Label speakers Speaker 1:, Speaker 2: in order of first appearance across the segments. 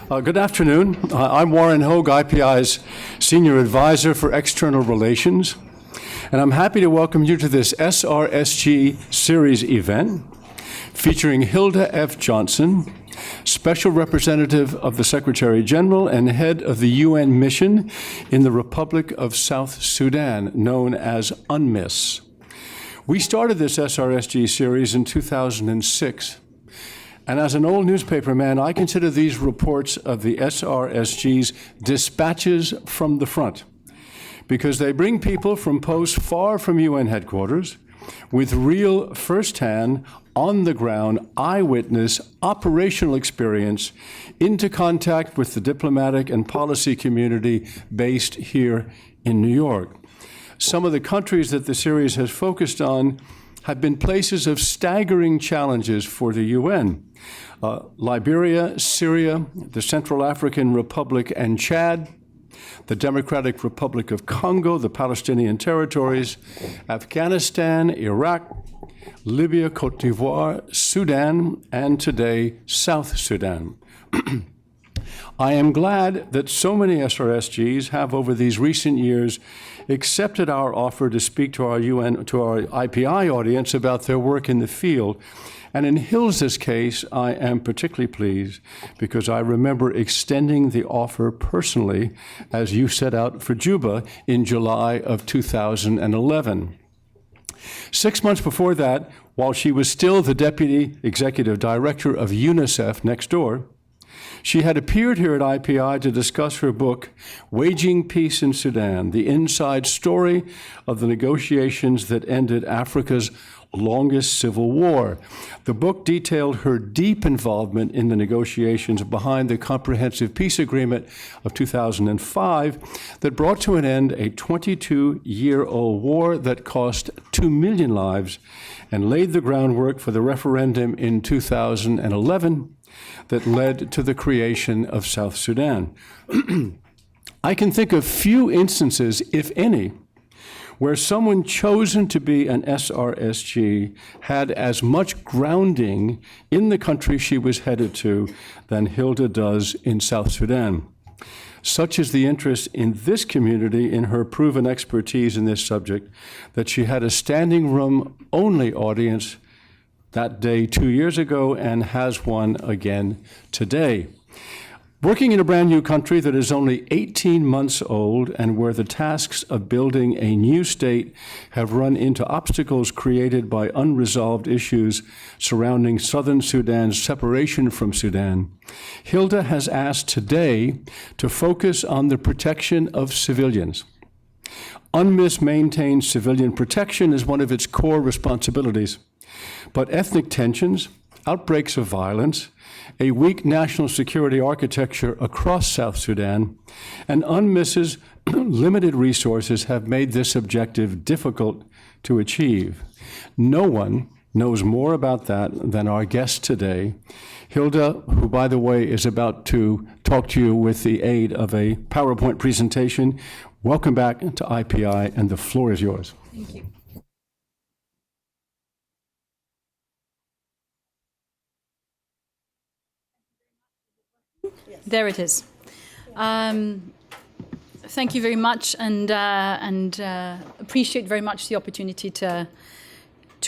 Speaker 1: Good afternoon. I'm Warren Hoge, IPI's Senior Adviser for External Relations, and I'm happy to welcome you to this SRSG series event featuring Hilde F. Johnson, Special Representative of the Secretary General and Head of the UN Mission in the Republic of South Sudan, known as UNMISS. We started this SRSG series in 2006. And as an old newspaper man, I consider these reports of the SRSG's dispatches from the front, because they bring people from posts far from UN headquarters with real first-hand, on-the-ground, eyewitness, operational experience into contact with the diplomatic and policy community based here in New York. Some of the countries that the series has focused on have been places of staggering challenges for the UN. Liberia, Syria, the Central African Republic and Chad, the Democratic Republic of Congo, the Palestinian territories, Afghanistan, Iraq, Libya, Cote d'Ivoire, Sudan, and today, South Sudan. I am glad that so many SRSGs have, over these recent years, accepted our offer to speak to our IPI audience about their work in the field. And in Hilde's case, I am particularly pleased because I remember extending the offer personally as you set out for Juba in July of 2011. 6 months before that, while she was still the Deputy Executive Director of UNICEF next door, she had appeared here at IPI to discuss her book, Waging Peace in Sudan, the inside story of the negotiations that ended Africa's longest civil war. The book detailed her deep involvement in the negotiations behind the Comprehensive Peace Agreement of 2005 that brought to an end a 22-year-old war that cost 2 million lives and laid the groundwork for the referendum in 2011 that led to the creation of South Sudan. I can think of few instances, if any, where someone chosen to be an SRSG had as much grounding in the country she was headed to than Hilde does in South Sudan. Such is the interest in this community in her proven expertise in this subject that she had a standing room only audience that day 2 years ago and has one again today. Working in a brand new country that is only 18 months old and where the tasks of building a new state have run into obstacles created by unresolved issues surrounding southern Sudan's separation from Sudan, Hilde has asked today to focus on the protection of civilians. UNMISS maintains civilian protection as one of its core responsibilities, but ethnic tensions, outbreaks of violence, a weak national security architecture across South Sudan, and UNMISS's limited resources have made this objective difficult to achieve. No one knows more about that than our guest today, Hilde, who, by the way, is about to talk to you with the aid of a PowerPoint presentation. Welcome back to IPI, and the floor is yours.
Speaker 2: Thank you. There it is. Thank you very much, and appreciate very much the opportunity to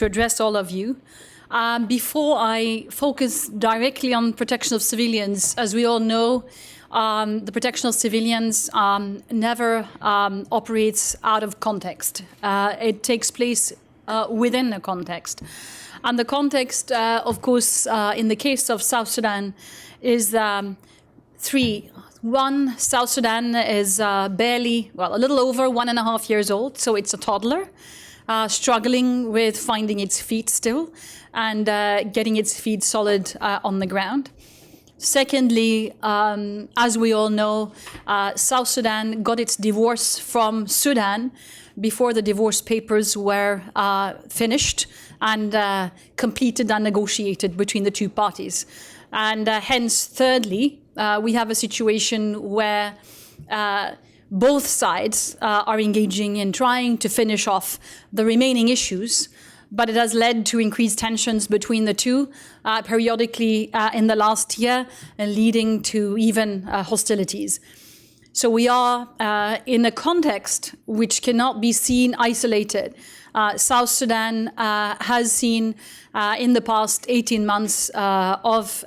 Speaker 2: address all of you. Before I focus directly on protection of civilians, as we all know, the protection of civilians never operates out of context. It takes place within a context. And the context, of course, in the case of South Sudan is three. One, South Sudan is a little over 1.5 years old, so it's a toddler, struggling with finding its feet still and getting its feet solid on the ground. Secondly, as we all know, South Sudan got its divorce from Sudan before the divorce papers were finished and completed and negotiated between the two parties. And hence, thirdly, we have a situation where both sides are engaging in trying to finish off the remaining issues but it has led to increased tensions between the two periodically in the last year, leading to even hostilities. So we are in a context which cannot be seen isolated. South Sudan has seen in the past 18 months of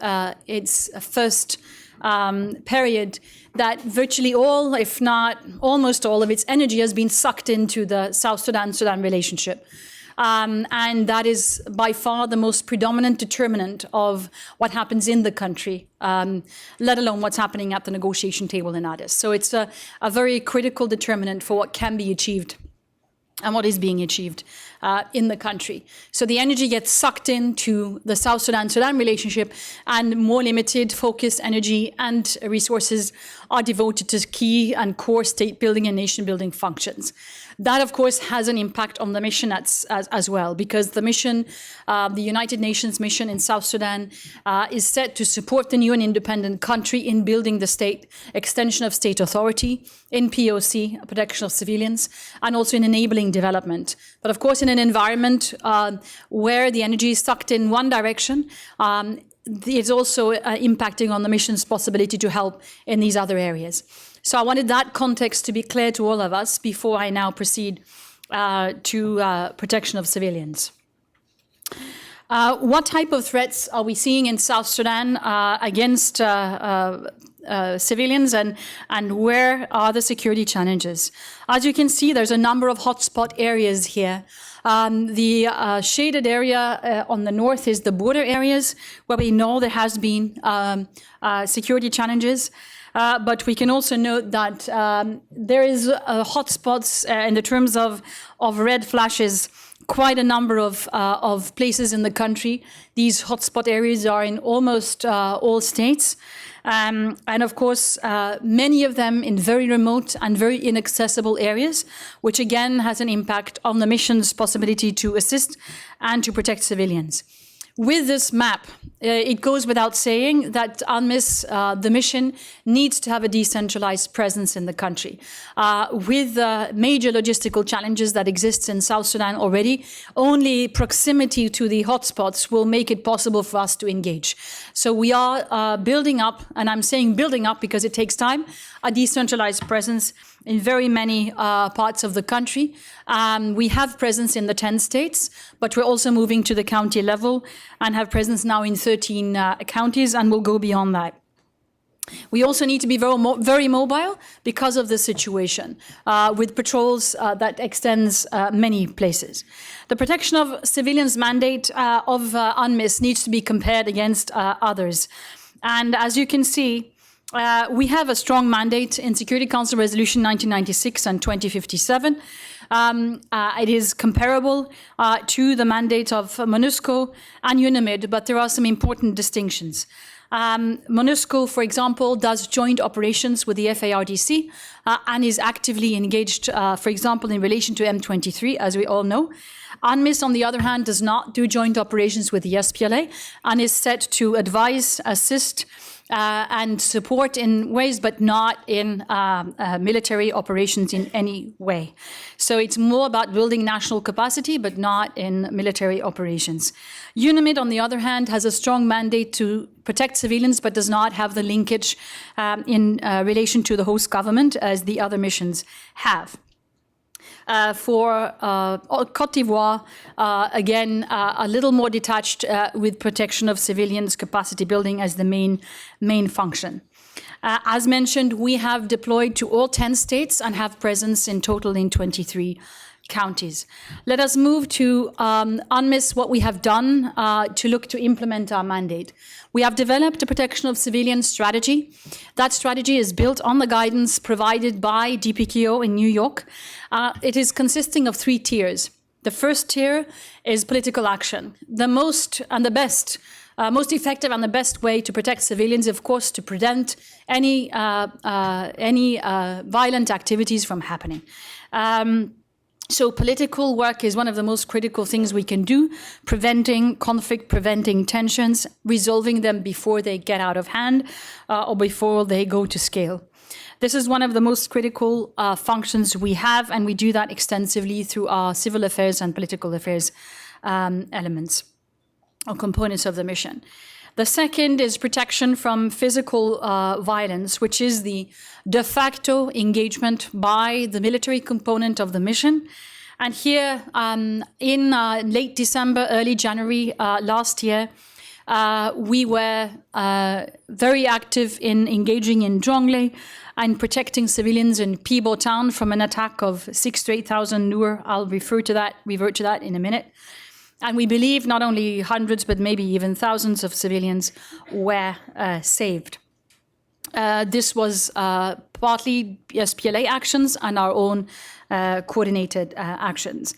Speaker 2: its first period that virtually all, if not almost all of its energy has been sucked into the South Sudan-Sudan relationship. And that is by far the most predominant determinant of what happens in the country, let alone what's happening at the negotiation table in Addis. So it's a very critical determinant for what can be achieved and what is being achieved in the country. So the energy gets sucked into the South Sudan-Sudan relationship, and more limited, focused energy and resources are devoted to key and core state-building and nation-building functions. That, of course, has an impact on the mission as well, because the mission, the United Nations mission in South Sudan, is set to support the new and independent country in building the state, extension of state authority, in POC, protection of civilians, and also in enabling development. But of course, in an environment where the energy is sucked in one direction, it's also impacting on the mission's possibility to help in these other areas. So I wanted that context to be clear to all of us before I now proceed to protection of civilians. What type of threats are we seeing in South Sudan against civilians, and where are the security challenges? As you can see, there's a number of hotspot areas here. The shaded area on the north is the border areas where we know there has been security challenges. But we can also note that there is hotspots in the terms of red flashes, quite a number of places in the country. These hotspot areas are in almost all states. And of course, many of them in very remote and very inaccessible areas, which again has an impact on the mission's possibility to assist and to protect civilians. With this map, it goes without saying that UNMISS, the mission, needs to have a decentralized presence in the country. With the major logistical challenges that exist in South Sudan already, only proximity to the hotspots will make it possible for us to engage. So we are building up, and I'm saying building up because it takes time, a decentralized presence in very many parts of the country. We have presence in the 10 states, but we're also moving to the county level and have presence now in 13 counties, and we'll go beyond that. We also need to be very mobile because of the situation, with patrols that extends many places. The protection of civilians mandate of UNMISS needs to be compared against others. And as you can see, we have a strong mandate in Security Council Resolution 1996 and 2057. It is comparable to the mandate of MONUSCO and UNMISS, but there are some important distinctions. MONUSCO, for example, does joint operations with the FARDC and is actively engaged, for example, in relation to M23, as we all know. UNMISS, on the other hand, does not do joint operations with the SPLA and is set to advise, assist, and support in ways, but not in military operations in any way. So it's more about building national capacity, but not in military operations. UNMISS, on the other hand, has a strong mandate to protect civilians, but does not have the linkage in relation to the host government as the other missions have. For Côte d'Ivoire, again, a little more detached with protection of civilians, capacity building as the main function. As mentioned, we have deployed to all 10 states and have presence in total in 23 counties. Let us move to UNMISS, what we have done to look to implement our mandate. We have developed a protection of civilians strategy. That strategy is built on the guidance provided by DPKO in New York. It is consisting of 3 tiers. The first tier is political action. The most and the best, most effective and the best way to protect civilians, of course, to prevent any violent activities from happening. So political work is one of the most critical things we can do, preventing conflict, preventing tensions, resolving them before they get out of hand or before they go to scale. This is one of the most critical functions we have, and we do that extensively through our civil affairs and political affairs elements or components of the mission. The second is protection from physical violence, which is the de facto engagement by the military component of the mission. And here in late December, early January last year, we were very active in engaging in Jonglei and protecting civilians in Pibo town from an attack of 6,000 to 8,000 Nur. I'll revert to that in a minute. And we believe not only hundreds, but maybe even thousands of civilians were saved. This was partly SPLA actions and our own coordinated actions.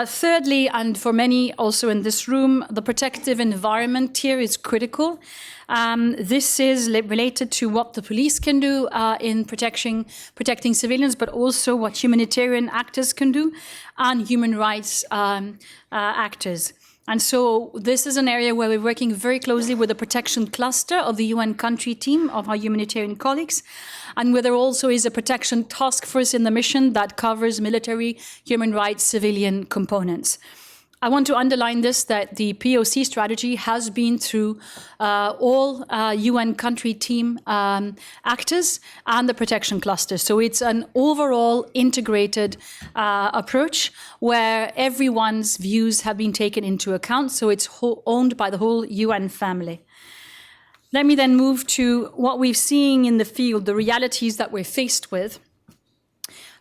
Speaker 2: Thirdly, and for many also in this room, the protective environment here is critical. This is related to what the police can do in protecting civilians, but also what humanitarian actors can do and human rights actors. And so this is an area where we're working very closely with the protection cluster of the UN country team of our humanitarian colleagues, and where there also is a protection task force in the mission that covers military, human rights, civilian components. I want to underline this, that the POC strategy has been through all UN country team actors and the protection cluster. So it's an overall integrated approach where everyone's views have been taken into account. So it's owned by the whole UN family. Let me then move to what we're seeing in the field, the realities that we're faced with.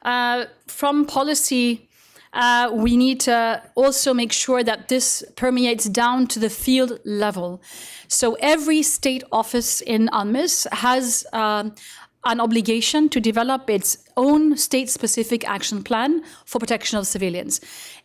Speaker 2: From policy, we need to also make sure that this permeates down to the field level. So every state office in UNMISS has an obligation to develop its own state-specific action plan for protection of civilians.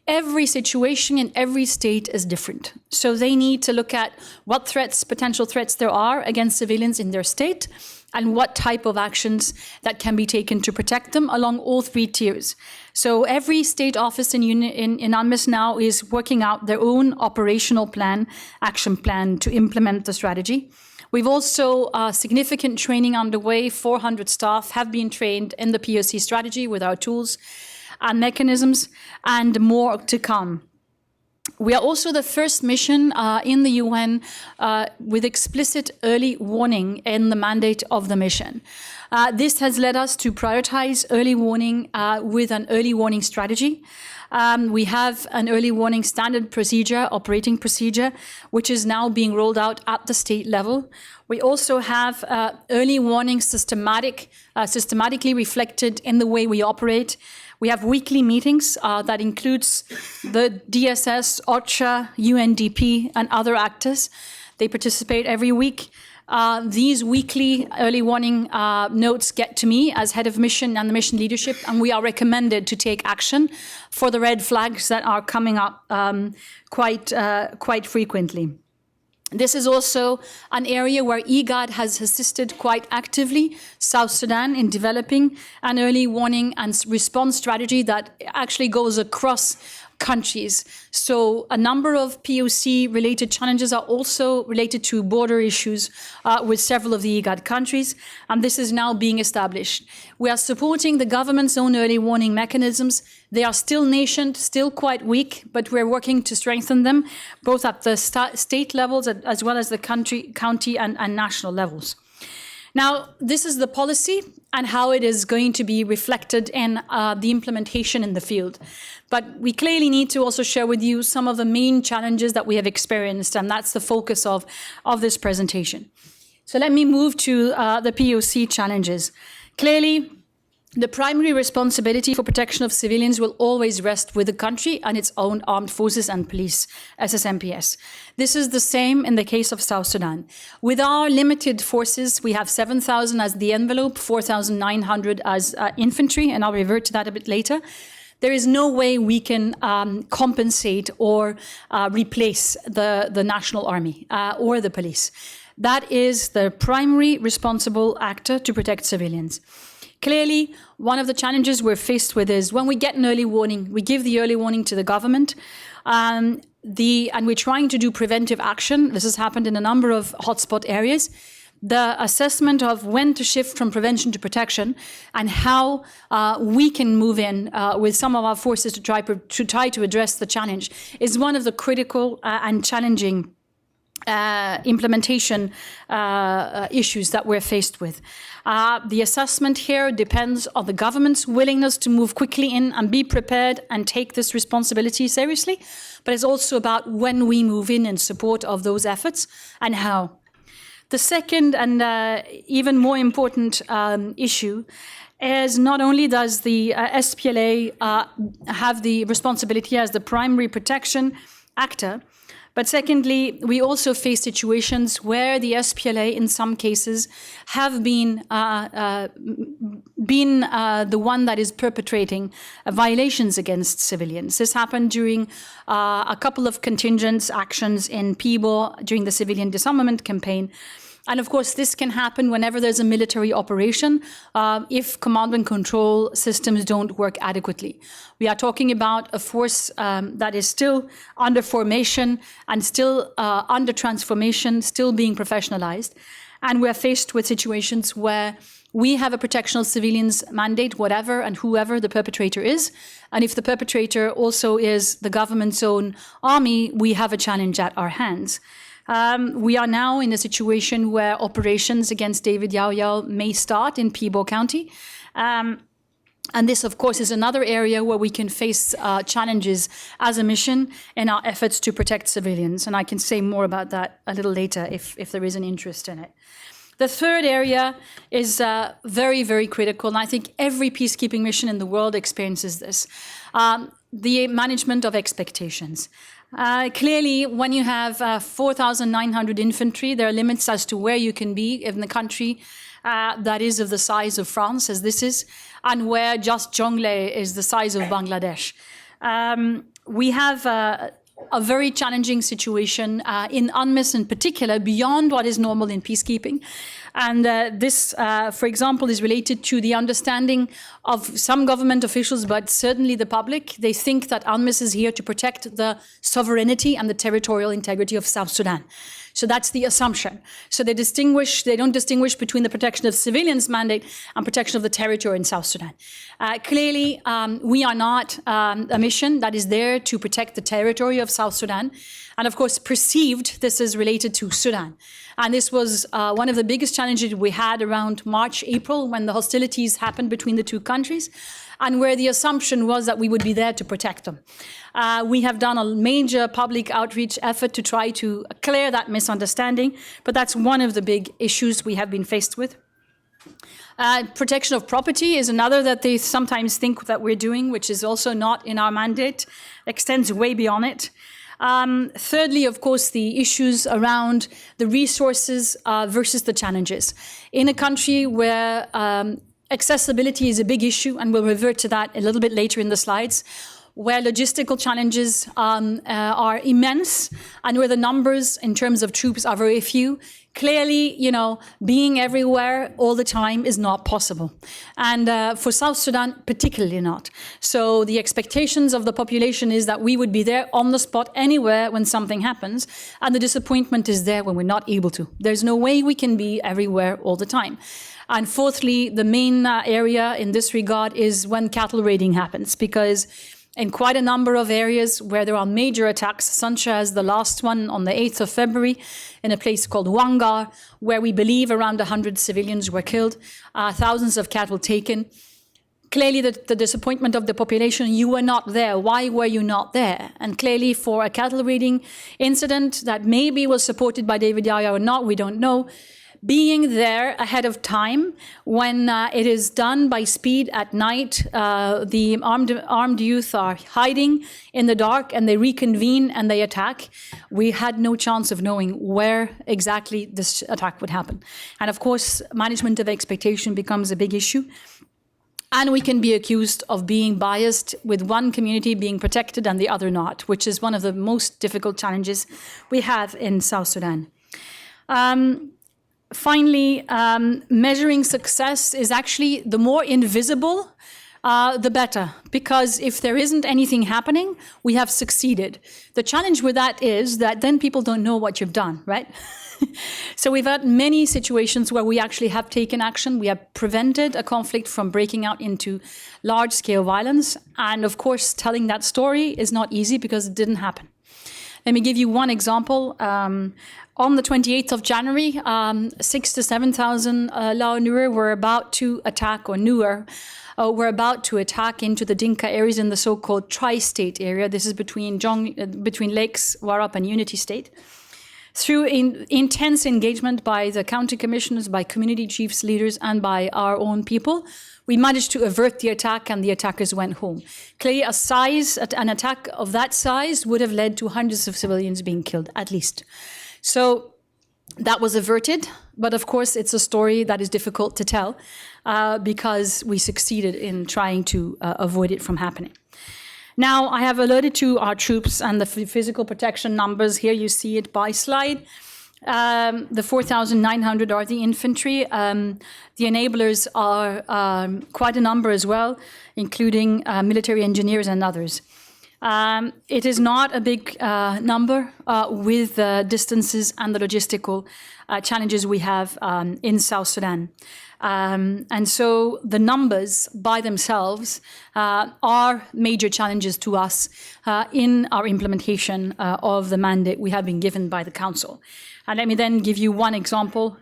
Speaker 2: Every situation in every state is different. So they need to look at what threats, potential threats there are against civilians in their state, and what type of actions that can be taken to protect them along all three tiers. So every state office in UNMISS now is working out their own operational plan, action plan to implement the strategy. We've also significant training underway. 400 staff have been trained in the POC strategy with our tools and mechanisms, and more to come. We are also the first mission in the UN with explicit early warning in the mandate of the mission. This has led us to prioritize early warning with an early warning strategy. We have an early warning standard procedure, operating procedure, which is now being rolled out at the state level. We also have early warning systematically reflected in the way we operate. We have weekly meetings that includes the DSS, OCHA, UNDP, and other actors. They participate every week. These weekly early warning notes get to me as head of mission and the mission leadership, and we are recommended to take action for the red flags that are coming up quite frequently. This is also an area where IGAD has assisted quite actively South Sudan in developing an early warning and response strategy that actually goes across countries. So a number of POC-related challenges are also related to border issues with several of the IGAD countries, and this is now being established. We are supporting the government's own early warning mechanisms. They are still nascent, still quite weak, but we're working to strengthen them, both at the state levels as well as the county and national levels. Now, this is the policy and how it is going to be reflected in the implementation in the field. But we clearly need to also share with you some of the main challenges that we have experienced, and that's the focus of this presentation. So let me move to the POC challenges. Clearly, the primary responsibility for protection of civilians will always rest with the country and its own armed forces and police, SSMPS. This is the same in the case of South Sudan. With our limited forces, we have 7,000 as the envelope, 4,900 as infantry, and I'll revert to that a bit later. There is no way we can compensate or replace the national army or the police. That is the primary responsible actor to protect civilians. Clearly, one of the challenges we're faced with is when we get an early warning, we give the early warning to the government, and we're trying to do preventive action. This has happened in a number of hotspot areas. the assessment of when to shift from prevention to protection, and how we can move in with some of our forces to try to address the challenge is one of the critical and challenging implementation issues that we're faced with. The assessment here depends on the government's willingness to move quickly in and be prepared and take this responsibility seriously, but it's also about when we move in support of those efforts and how. The second and even more important issue is not only does the SPLA have the responsibility as the primary protection actor, but secondly, we also face situations where the SPLA, in some cases, have been the one that is perpetrating violations against civilians. This happened during a couple of contingent actions in Peebo during the civilian disarmament campaign. And of course, this can happen whenever there's a military operation if command and control systems don't work adequately. We are talking about a force that is still under formation and still under transformation, still being professionalized. And we're faced with situations where we have a protection of civilians mandate, whatever and whoever the perpetrator is. And if the perpetrator also is the government's own army, we have a challenge at our hands. We are now in a situation where operations against David Yao Yao may start in Peebo County. And this, of course, is another area where we can face challenges as a mission in our efforts to protect civilians. And I can say more about that a little later if there is an interest in it. The third area is very, very critical, and I think every peacekeeping mission in the world experiences this, the management of expectations. Clearly, when you have 4,900 infantry, there are limits as to where you can be in the country that is of the size of France, as this is, and where just Jonglei is the size of Bangladesh. We have a very challenging situation in UNMISS in particular, beyond what is normal in peacekeeping. And this, for example, is related to the understanding of some government officials, but certainly the public. They think that UNMISS is here to protect the sovereignty and the territorial integrity of South Sudan. So that's the assumption. So they don't distinguish between the protection of civilians mandate and protection of the territory in South Sudan. Clearly, we are not a mission that is there to protect the territory of South Sudan. And of course, perceived, this is related to Sudan. And this was one of the biggest challenges we had around March, April, when the hostilities happened between the two countries, and where the assumption was that we would be there to protect them. We have done a major public outreach effort to try to clear that misunderstanding, but that's one of the big issues we have been faced with. Protection of property is another that they sometimes think that we're doing, which is also not in our mandate, extends way beyond it. Thirdly, of course, the issues around the resources versus the challenges. In a country where accessibility is a big issue, and we'll revert to that a little bit later in the slides, where logistical challenges are immense, and where the numbers in terms of troops are very few, clearly, being everywhere all the time is not possible. And for South Sudan, particularly not. So the expectations of the population is that we would be there on the spot anywhere when something happens, and the disappointment is there when we're not able to. There's no way we can be everywhere all the time. And fourthly, the main area in this regard is when cattle raiding happens, because in quite a number of areas where there are major attacks, such as the last one on the 8th of February in a place called Wangar, where we believe around 100 civilians were killed, thousands of cattle taken. Clearly, the disappointment of the population, you were not there. Why were you not there? And clearly, for a cattle raiding incident that maybe was supported by David Yaya or not, we don't know, being there ahead of time when it is done by speed at night, the armed youth are hiding in the dark and they reconvene and they attack. We had no chance of knowing where exactly this attack would happen. And of course, management of expectation becomes a big issue. And we can be accused of being biased, with one community being protected and the other not, which is one of the most difficult challenges we have in South Sudan. Finally, measuring success is actually the more invisible the better, because if there isn't anything happening, we have succeeded. The challenge with that is that then people don't know what you've done, right? So we've had many situations where we actually have taken action. We have prevented a conflict from breaking out into large-scale violence. And of course, telling that story is not easy because it didn't happen. Let me give you one example. On the 28th of January, 6,000 to 7,000 Lao Nuer were about to attack, or Nuer, were about to attack into the Dinka areas in the so-called tri-state area. This is between Lakes, Warrap, and Unity State. Through intense engagement by the county commissioners, by community chiefs, leaders, and by our own people, we managed to avert the attack, and the attackers went home. Clearly, an attack of that size would have led to hundreds of civilians being killed, at least. So that was averted, but of course, it's a story that is difficult to tell because we succeeded in trying to avoid it from happening. Now, I have alerted to our troops and the physical protection numbers. Here you see it by slide. The 4,900 are the infantry. The enablers are quite a number as well, including military engineers and others. It is not a big number with the distances and the logistical challenges we have in South Sudan. And so the numbers by themselves are major challenges to us in our implementation of the mandate we have been given by the Council. And let me then give you one example,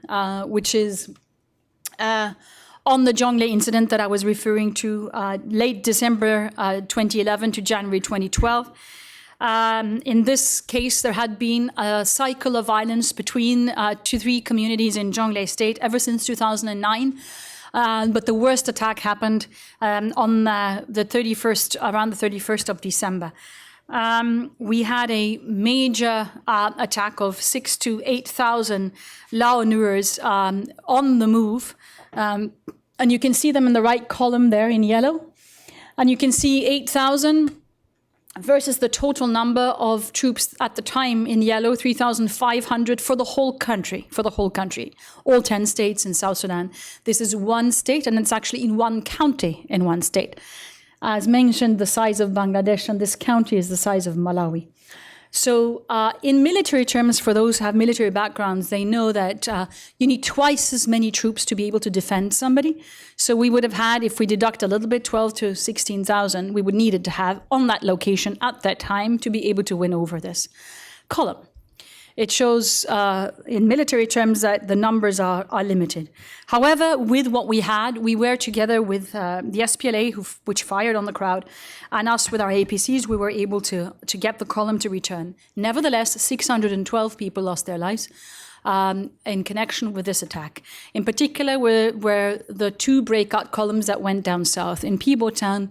Speaker 2: which is on the Jonglei incident that I was referring to, late December 2011 to January 2012. In this case, there had been a cycle of violence between 2-3 communities in Jonglei State ever since 2009. But the worst attack happened on the 31st, around the 31st of December. We had a major attack of 6,000 to 8,000 Lao Nuers on the move. And you can see them in the right column there in yellow. And you can see 8,000 versus the total number of troops at the time in yellow, 3,500 for the whole country, all 10 states in South Sudan. This is one state, and it's actually in one county in one state. As mentioned, the size of Bangladesh, and this county is the size of Malawi. So in military terms, for those who have military backgrounds, they know that you need twice as many troops to be able to defend somebody. So we would have had, if we deduct a little bit, 12 to 16,000, we would needed to have on that location at that time to be able to win over this column. It shows in military terms that the numbers are limited. However, with what we had, we were together with the SPLA, which fired on the crowd, and us with our APCs, we were able to get the column to return. Nevertheless, 612 people lost their lives in connection with this attack. In particular, were the 2 breakout columns that went down south. In Pibo town,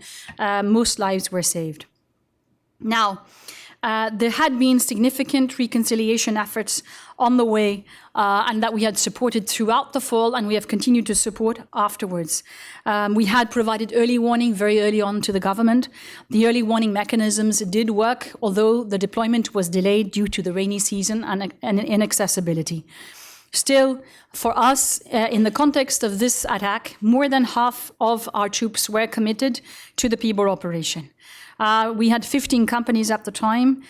Speaker 2: most lives were saved. Now, there had been significant reconciliation efforts on the way and that we had supported throughout the fall, and we have continued to support afterwards. We had provided early warning very early on to the government. The early warning mechanisms did work, although the deployment was delayed due to the rainy season and inaccessibility. Still, for us, in the context of this attack, more than half of our troops were committed to the Pibor operation. We had 15 companies at the time.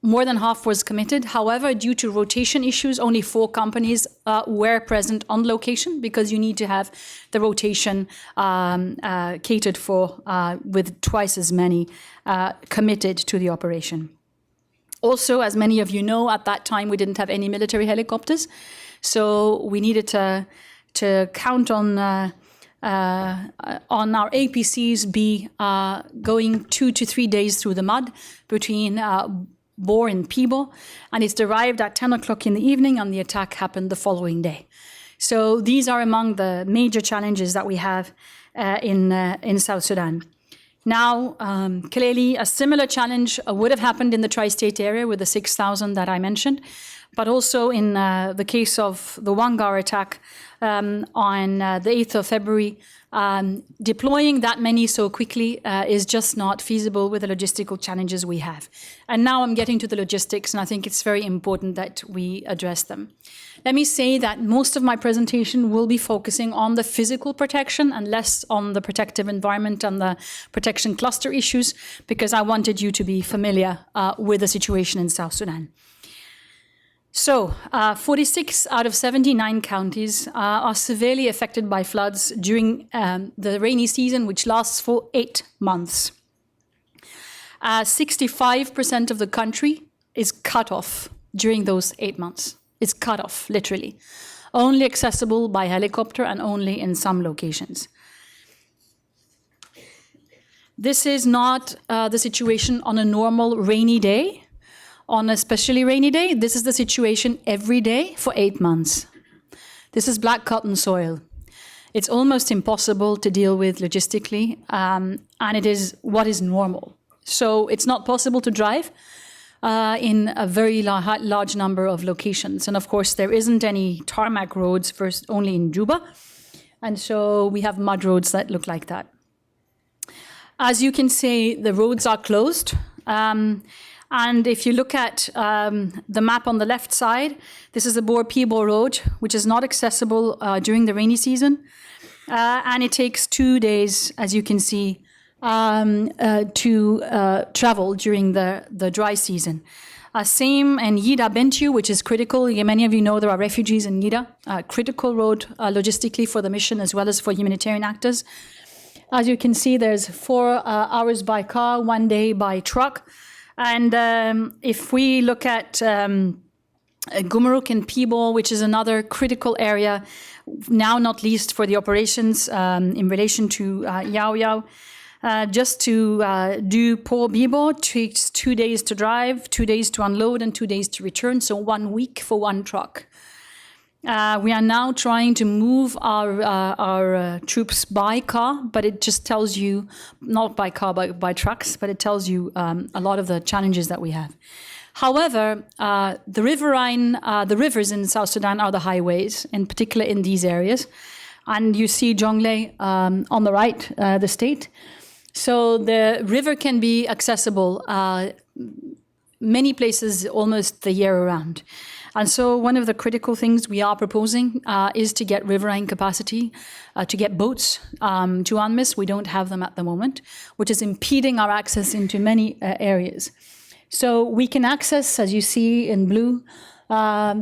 Speaker 2: More than half was committed. However, due to rotation issues, only 4 companies were present on location, because you need to have the rotation catered for with twice as many committed to the operation. Also, as many of you know, at that time we didn't have any military helicopters, so we needed to count on our APCs be going 2 to 3 days through the mud between Bor and Pibo, and it's arrived at 10 o'clock in the evening, and the attack happened the following day. So these are among the major challenges that we have in South Sudan. Now, clearly, a similar challenge would have happened in the tri-state area with the 6,000 that I mentioned, but also in the case of the Wangar attack on the 8th of February, deploying that many so quickly is just not feasible with the logistical challenges we have. And now I'm getting to the logistics, and I think it's very important that we address them. Let me say that most of my presentation will be focusing on the physical protection and less on the protective environment and the protection cluster issues, because I wanted you to be familiar with the situation in South Sudan. So, 46 out of 79 counties are severely affected by floods during the rainy season, which lasts for 8 months. 65% of the country is cut off during those 8 months. It's cut off, literally. Only accessible by helicopter and only in some locations. This is not the situation on a normal rainy day. On a especially rainy day, this is the situation every day for 8 months. This is black cotton soil. It's almost impossible to deal with logistically, and it is what is normal. So it's not possible to drive in a very large number of locations. And of course, there isn't any tarmac roads, first only in Juba. And so we have mud roads that look like that. As you can see, the roads are closed. And if you look at the map on the left side, this is the Bor-Pibo Road, which is not accessible during the rainy season. And it takes 2 days, as you can see, to travel during the dry season. Same in Yida Bentiu, which is critical. Many of you know there are refugees in Yida, critical road logistically for the mission as well as for humanitarian actors. As you can see, there's 4 hours by car, 1 day by truck. And if we look at Gumaruk and Pibo, which is another critical area, now not least for the operations in relation to Yao Yao, just to do Port Bibo takes 2 days to drive, 2 days to unload, and 2 days to return, so 1 week for 1 truck. We are now trying to move our troops by car, but it just tells you, not by car, but by trucks, but it tells you a lot of the challenges that we have. However, the rivers in South Sudan are the highways, in particular in these areas. And you see Jonglei on the right, the state. So the river can be accessible many places almost the year around. And so one of the critical things we are proposing is to get riverine capacity, to get boats to UNMISS. We don't have them at the moment, which is impeding our access into many areas. So we can access, as you see in blue,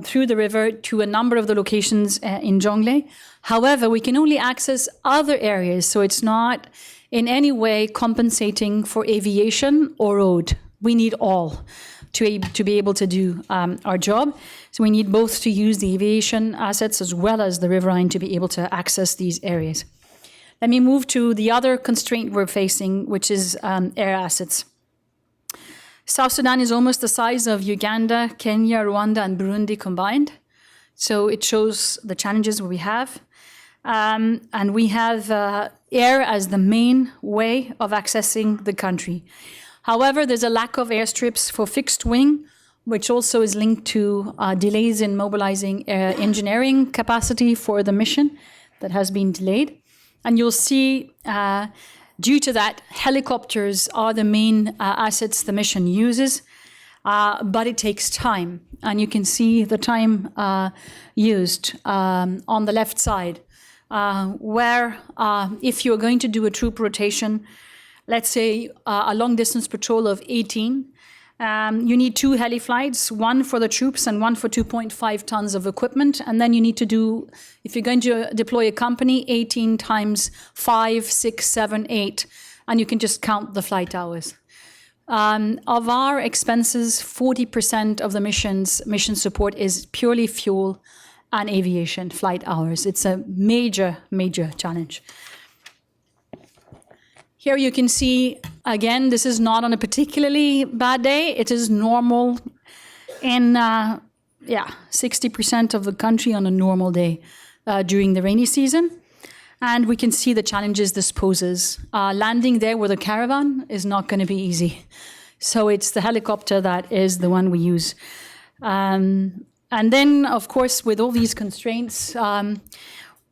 Speaker 2: through the river to a number of the locations in Jonglei. However, we can only access other areas, so it's not in any way compensating for aviation or road. We need all to be able to do our job. So we need both to use the aviation assets as well as the riverine to be able to access these areas. Let me move to the other constraint we're facing, which is air assets. South Sudan is almost the size of Uganda, Kenya, Rwanda, and Burundi combined. So it shows the challenges we have. And we have air as the main way of accessing the country. However, there's a lack of airstrips for fixed wing, which also is linked to delays in mobilizing engineering capacity for the mission that has been delayed. And you'll see, due to that, helicopters are the main assets the mission uses, but it takes time. And you can see the time used on the left side, where if you're going to do a troop rotation, let's say a long-distance patrol of 18, you need 2 heli flights, 1 for the troops and 1 for 2.5 tons of equipment. And then you need to do, if you're going to deploy a company, 18 times 5, 6, 7, 8, and you can just count the flight hours. Of our expenses, 40% of the mission support is purely fuel and aviation flight hours. It's a major, major challenge. Here you can see, again, this is not on a particularly bad day. It is normal in 60% of the country on a normal day during the rainy season. And we can see the challenges this poses. Landing there with a caravan is not going to be easy. So it's the helicopter that is the one we use. And then, of course, with all these constraints,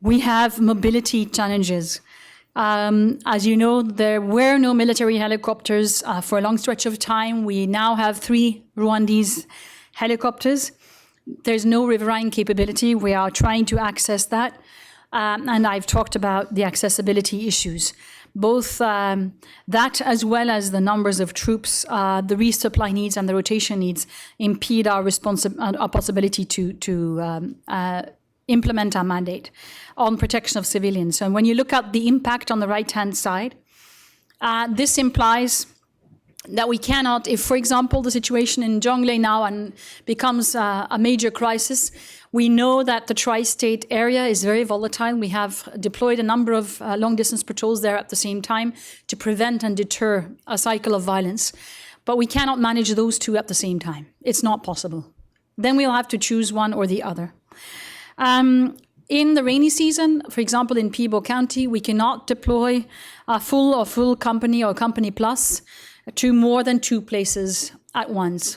Speaker 2: we have mobility challenges. As you know, there were no military helicopters for a long stretch of time. We now have 3 Rwandese helicopters. There's no riverine capability. We are trying to access that. And I've talked about the accessibility issues. Both that as well as the numbers of troops, the resupply needs and the rotation needs impede our possibility to implement our mandate on protection of civilians. And when you look at the impact on the right-hand side, this implies that we cannot, if, for example, the situation in Jonglei now becomes a major crisis, we know that the tri-state area is very volatile. We have deployed a number of long-distance patrols there at the same time to prevent and deter a cycle of violence. But we cannot manage those 2 at the same time. It's not possible. Then we'll have to choose one or the other. In the rainy season, for example, in Peabo County, we cannot deploy a full company or company plus to more than 2 places at once.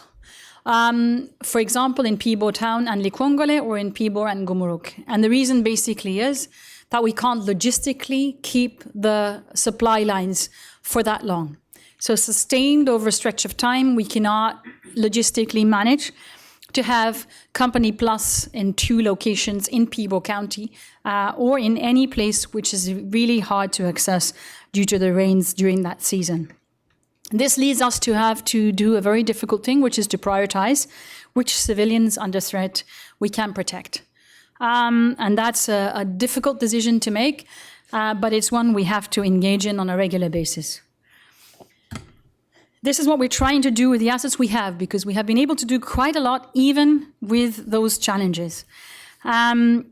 Speaker 2: For example, in Peabo Town and Likongole, or in Peabo and Gumuruk. And the reason basically is that we can't logistically keep the supply lines for that long. So sustained over a stretch of time, we cannot logistically manage to have company plus in 2 locations in Peabo County or in any place which is really hard to access due to the rains during that season. This leads us to have to do a very difficult thing, which is to prioritize which civilians under threat we can protect. And that's a difficult decision to make, but it's one we have to engage in on a regular basis. This is what we're trying to do with the assets we have, because we have been able to do quite a lot even with those challenges. Firstly,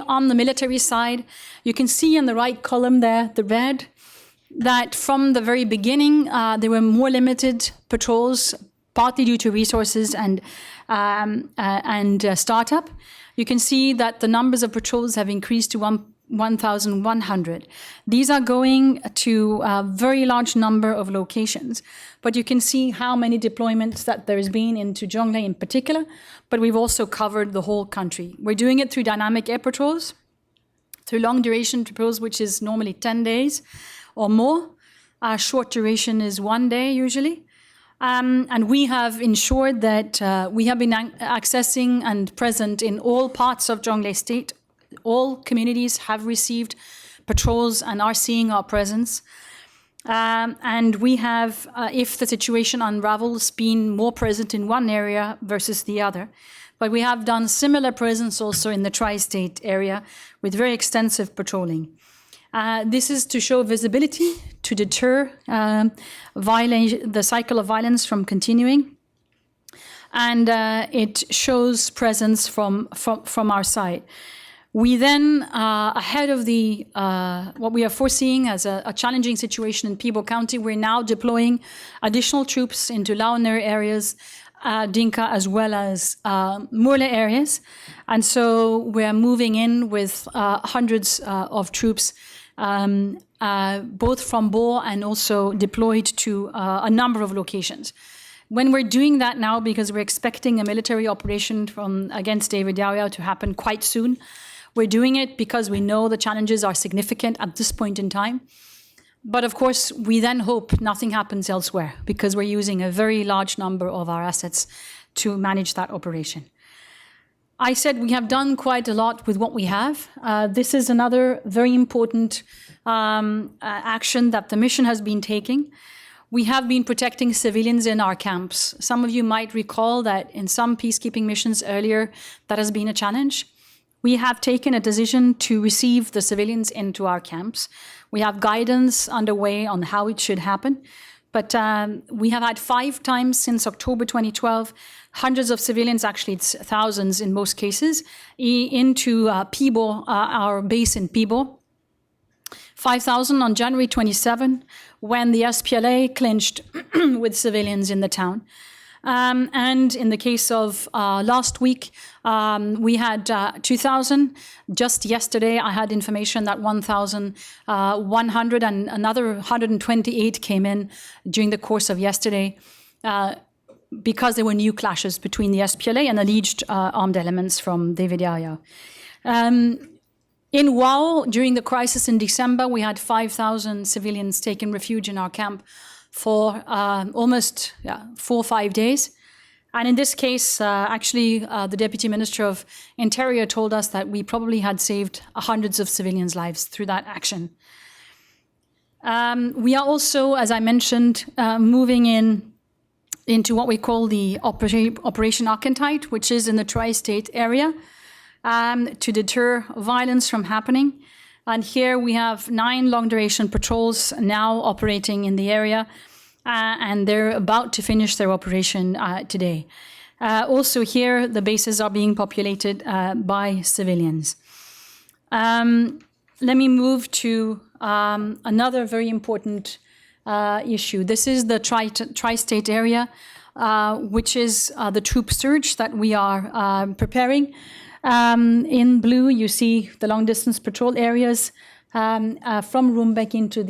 Speaker 2: on the military side, you can see in the right column there, the red, that from the very beginning, there were more limited patrols, partly due to resources and startup. You can see that the numbers of patrols have increased to 1,100. These are going to a very large number of locations, but you can see how many deployments that there's been into Jonglei in particular, but we've also covered the whole country. We're doing it through dynamic air patrols, through long duration patrols, which is normally 10 days or more. Short duration is 1 day usually. And we have ensured that we have been accessing and present in all parts of Jonglei State. All communities have received patrols and are seeing our presence. And we have, if the situation unravels, been more present in one area versus the other. But we have done similar presence also in the tri-state area with very extensive patrolling. This is to show visibility, to deter the cycle of violence from continuing. And it shows presence from our side. We then, ahead of what we are foreseeing as a challenging situation in Peabo County, we're now deploying additional troops into Launer areas, Dinka, as well as Murle areas. And so we're moving in with hundreds of troops, both from Bo and also deployed to a number of locations. When we're doing that now, because we're expecting a military operation against David Yahya to happen quite soon, we're doing it because we know the challenges are significant at this point in time. But of course, we then hope nothing happens elsewhere because we're using a very large number of our assets to manage that operation. I said we have done quite a lot with what we have. This is another very important action that the mission has been taking. We have been protecting civilians in our camps. Some of you might recall that in some peacekeeping missions earlier, that has been a challenge. We have taken a decision to receive the civilians into our camps. We have guidance underway on how it should happen. But we have had 5 times since October 2012, hundreds of civilians, actually it's thousands in most cases, into Peabo, our base in Peabo. 5,000 on January 27, when the SPLA clinched with civilians in the town. And in the case of last week, we had 2,000. Just yesterday, I had information that 1,100 and another 128 came in during the course of yesterday. because there were new clashes between the SPLA and alleged armed elements from David Yaya. In Wau, during the crisis in December, we had 5,000 civilians taking refuge in our camp for almost 4 or 5 days. And in this case, the Deputy Minister of Interior told us that we probably had saved hundreds of civilians' lives through that action. We are also, as I mentioned, moving into what we call the Operation Archetype, which is in the tri-state area, to deter violence from happening. And here we have 9 long-duration patrols now operating in the area, and they're about to finish their operation today. Also here, the bases are being populated by civilians. Let me move to another very important issue. This is the tri-state area, which is the troop surge that we are preparing. In blue, you see the long-distance patrol areas from Rumbek into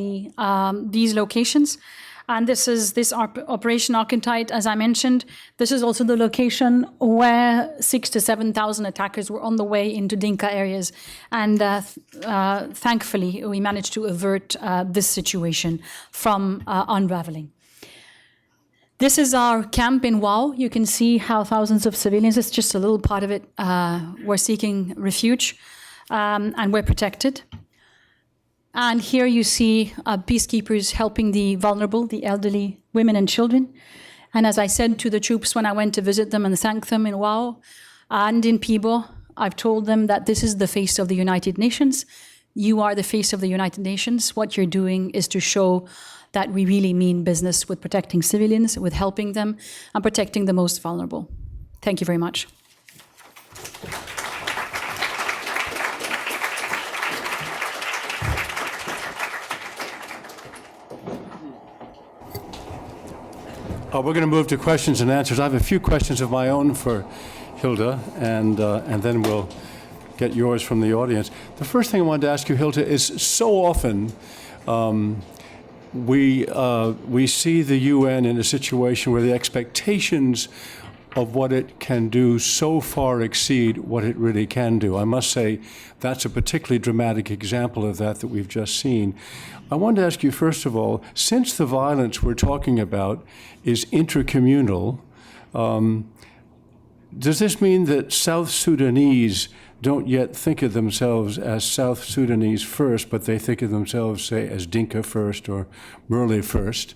Speaker 2: these locations. And this Operation Archetype, as I mentioned, this is also the location where 6,000 to 7,000 attackers were on the way into Dinka areas. And thankfully, we managed to avert this situation from unraveling. This is our camp in Wau. You can see how thousands of civilians, it's just a little part of it, were seeking refuge and were protected. And here you see peacekeepers helping the vulnerable, the elderly, women and children. And as I said to the troops when I went to visit them and thank them in Wau and in Pibo, I've told them that this is the face of the United Nations. You are the face of the United Nations. What you're doing is to show that we really mean business with protecting civilians, with helping them, and protecting the most vulnerable. Thank you very much.
Speaker 1: We're going to move to questions and answers. I have a few questions of my own for Hilde, and then we'll get yours from the audience. The first thing I wanted to ask you, Hilde, is so often we see the UN in a situation where the expectations of what it can do so far exceed what it really can do. I must say that's a particularly dramatic example of that we've just seen. I wanted to ask you, first of all, since the violence we're talking about is intercommunal, does this mean that South Sudanese don't yet think of themselves as South Sudanese first, but they think of themselves, say, as Dinka first or Murle first?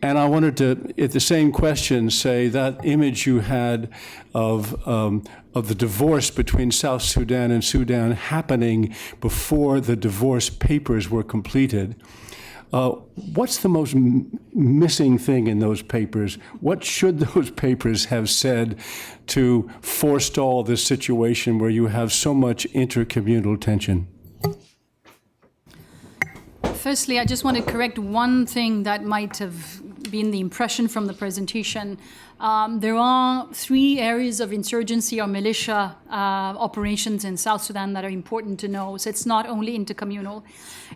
Speaker 1: And I wanted to, at the same question, say that image you had of the divorce between South Sudan and Sudan happening before the divorce papers were completed. What's the most missing thing in those papers? What should those papers have said to forestall this situation where you have so much intercommunal tension?
Speaker 2: Firstly, I just want to correct one thing that might have been the impression from the presentation. There are 3 areas of insurgency or militia operations in South Sudan that are important to know. So it's not only intercommunal.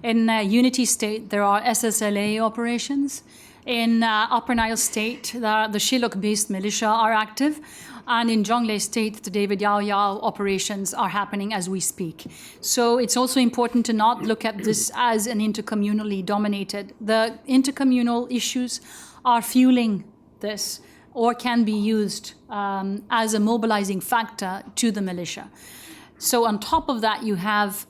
Speaker 2: In Unity State, there are SSLA operations. In Upper Nile State, the Shilluk-based militia are active. And in Jonglei State, the David Yao operations are happening as we speak. So it's also important to not look at this as an intercommunally dominated. The intercommunal issues are fueling this or can be used as a mobilizing factor to the militia. So on top of that, you have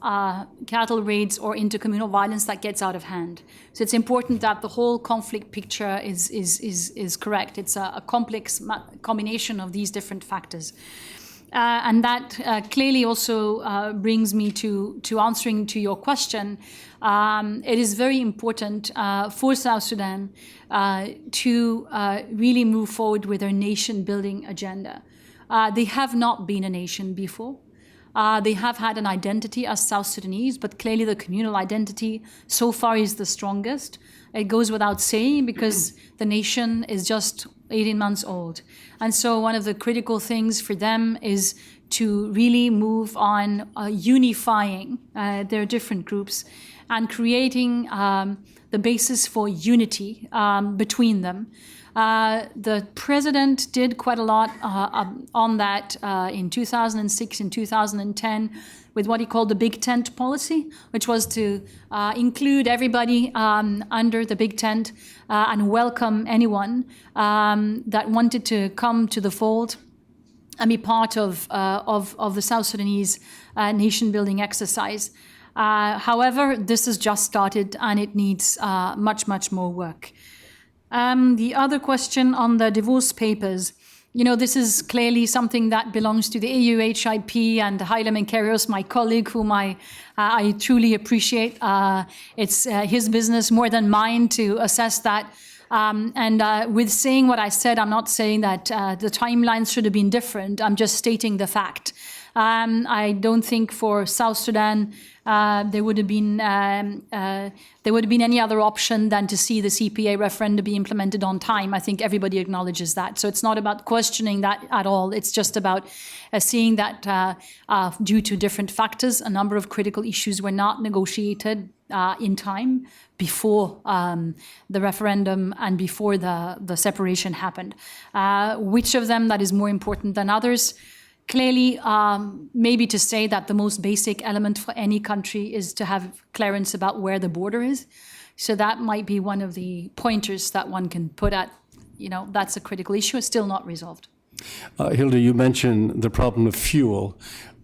Speaker 2: cattle raids or intercommunal violence that gets out of hand. So it's important that the whole conflict picture is correct. It's a complex combination of these different factors. And that clearly also brings me to answering to your question. It is very important for South Sudan to really move forward with their nation-building agenda. They have not been a nation before. They have had an identity as South Sudanese, but clearly the communal identity so far is the strongest. It goes without saying because the nation is just 18 months old. And so one of the critical things for them is to really move on unifying their different groups and creating the basis for unity between them. The president did quite a lot on that in 2006 and 2010 with what he called the Big Tent policy, which was to include everybody under the Big Tent and welcome anyone that wanted to come to the fold and be part of the South Sudanese nation-building exercise. However, this has just started and it needs much, much more work. The other question on the divorce papers, this is clearly something that belongs to the AUHIP and Haile Menkerios, my colleague, whom I truly appreciate. It's his business more than mine to assess that. With saying what I said, I'm not saying that the timelines should have been different. I'm just stating the fact. I don't think for South Sudan there would have been any other option than to see the CPA referendum be implemented on time. I think everybody acknowledges that. So it's not about questioning that at all. It's just about seeing that due to different factors, a number of critical issues were not negotiated in time before the referendum and before the separation happened. Which of them that is more important than others? Clearly, maybe to say that the most basic element for any country is to have clearance about where the border is. So that might be one of the pointers that one can put at, that's a critical issue. It's still not resolved.
Speaker 1: Hilde, you mentioned the problem of fuel.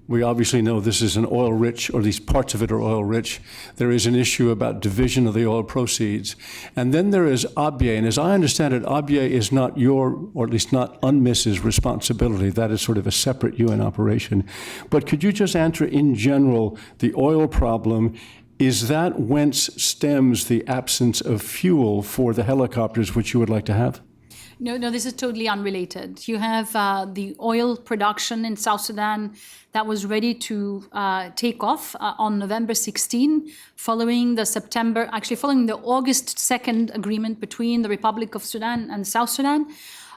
Speaker 1: We obviously know this is an oil-rich, or at least parts of it are oil-rich. There is an issue about division of the oil proceeds. And then there is IPI. And as I understand it, IPI is not your, or at least not UNMISS's responsibility. That is sort of a separate UN operation. But could you just answer in general the oil problem? Is that whence stems the absence of fuel for the helicopters which you would like to have?
Speaker 2: No, this is totally unrelated. You have the oil production in South Sudan that was ready to take off on November 16, following the August 2nd agreement between the Republic of Sudan and South Sudan.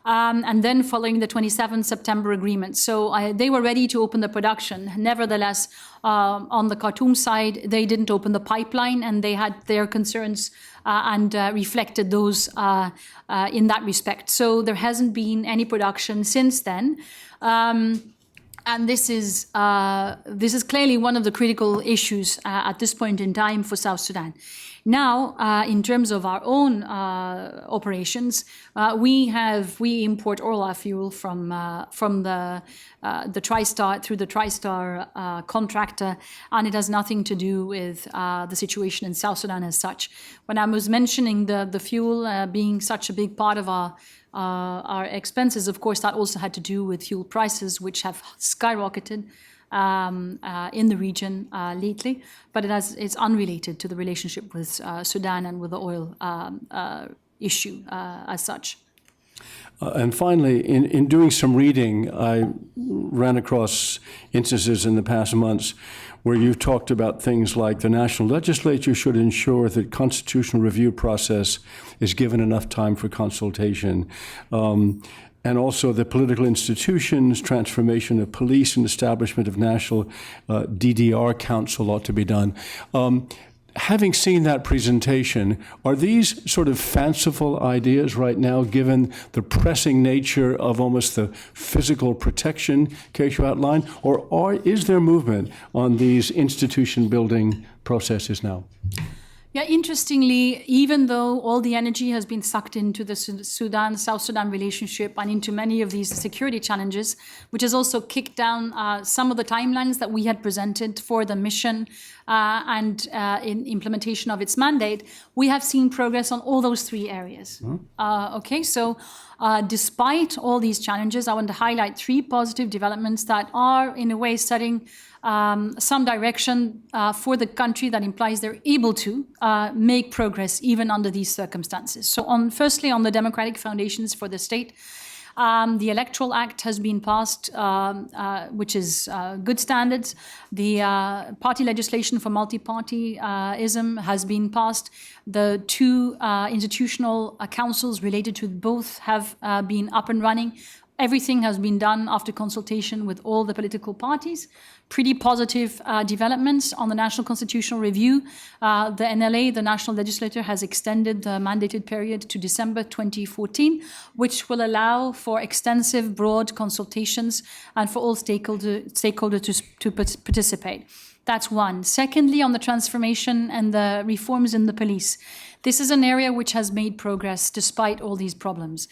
Speaker 2: And then following the 27 September agreement. So they were ready to open the production. Nevertheless, on the Khartoum side, they didn't open the pipeline, and they had their concerns and reflected those in that respect. So there hasn't been any production since then. And this is clearly one of the critical issues at this point in time for South Sudan. Now, in terms of our own operations, we import all our fuel from the TriStar through the TriStar contractor, and it has nothing to do with the situation in South Sudan as such. When I was mentioning the fuel being such a big part of our expenses, of course, that also had to do with fuel prices, which have skyrocketed in the region lately, but it's unrelated to the relationship with Sudan and with the oil issue as such.
Speaker 1: And finally, in doing some reading, I ran across instances in the past months where you've talked about things like the national legislature should ensure that constitutional review process is given enough time for consultation. And also the political institutions, transformation of police, and establishment of national DDR council ought to be done. Having seen that presentation, are these sort of fanciful ideas right now, given the pressing nature of almost the physical protection case you outlined, or is there movement on these institution-building processes now?
Speaker 2: Yeah, interestingly, even though all the energy has been sucked into the South Sudan relationship and into many of these security challenges, which has also kicked down some of the timelines that we had presented for the mission and in implementation of its mandate, we have seen progress on all those three areas. So despite all these challenges, I want to highlight three positive developments that are, in a way, setting some direction for the country that implies they're able to make progress even under these circumstances. So firstly, on the democratic foundations for the state, the Electoral Act has been passed, which is good standards. The party legislation for multi-partyism has been passed. The two institutional councils related to both have been up and running. Everything has been done after consultation with all the political parties. Pretty positive developments on the National Constitutional Review. The NLA, the National Legislature, has extended the mandated period to December 2014, which will allow for extensive, broad consultations and for all stakeholders to participate. That's one. Secondly, on the transformation and the reforms in the police. This is an area which has made progress despite all these problems.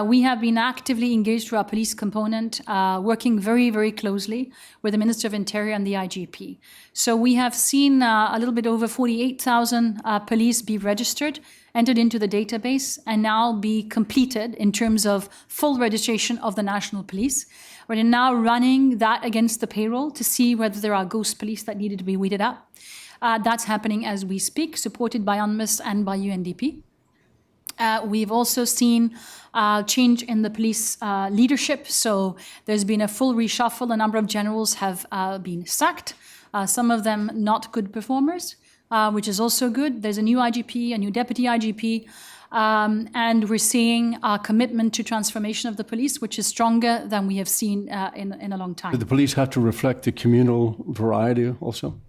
Speaker 2: We have been actively engaged through our police component, working very, very closely with the Minister of Interior and the IGP. So we have seen a little bit over 48,000 police be registered, entered into the database, and now be completed in terms of full registration of the National Police. We're now running that against the payroll to see whether there are ghost police that needed to be weeded out. That's happening as we speak, supported by UNMISS and by UNDP. We've also seen change in the police leadership. So there's been a full reshuffle. A number of generals have been sacked, some of them not good performers, which is also good. There's a new IGP, a new deputy IGP, and we're seeing a commitment to transformation of the police, which is stronger than we have seen in a long time.
Speaker 1: Did the police have to reflect the communal variety also?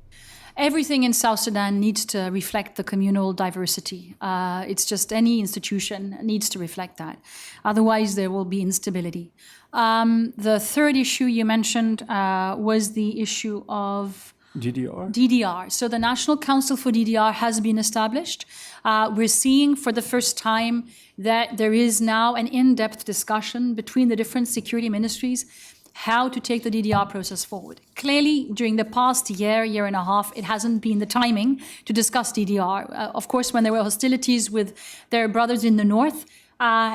Speaker 2: Everything in South Sudan needs to reflect the communal diversity. It's just any institution needs to reflect that. Otherwise, there will be instability. The third issue you mentioned was the issue of
Speaker 1: DDR?
Speaker 2: DDR. So the National Council for DDR has been established. We're seeing for the first time that there is now an in-depth discussion between the different security ministries how to take the DDR process forward. Clearly, during the past year and a half, it hasn't been the timing to discuss DDR. Of course, when there were hostilities with their brothers in the north,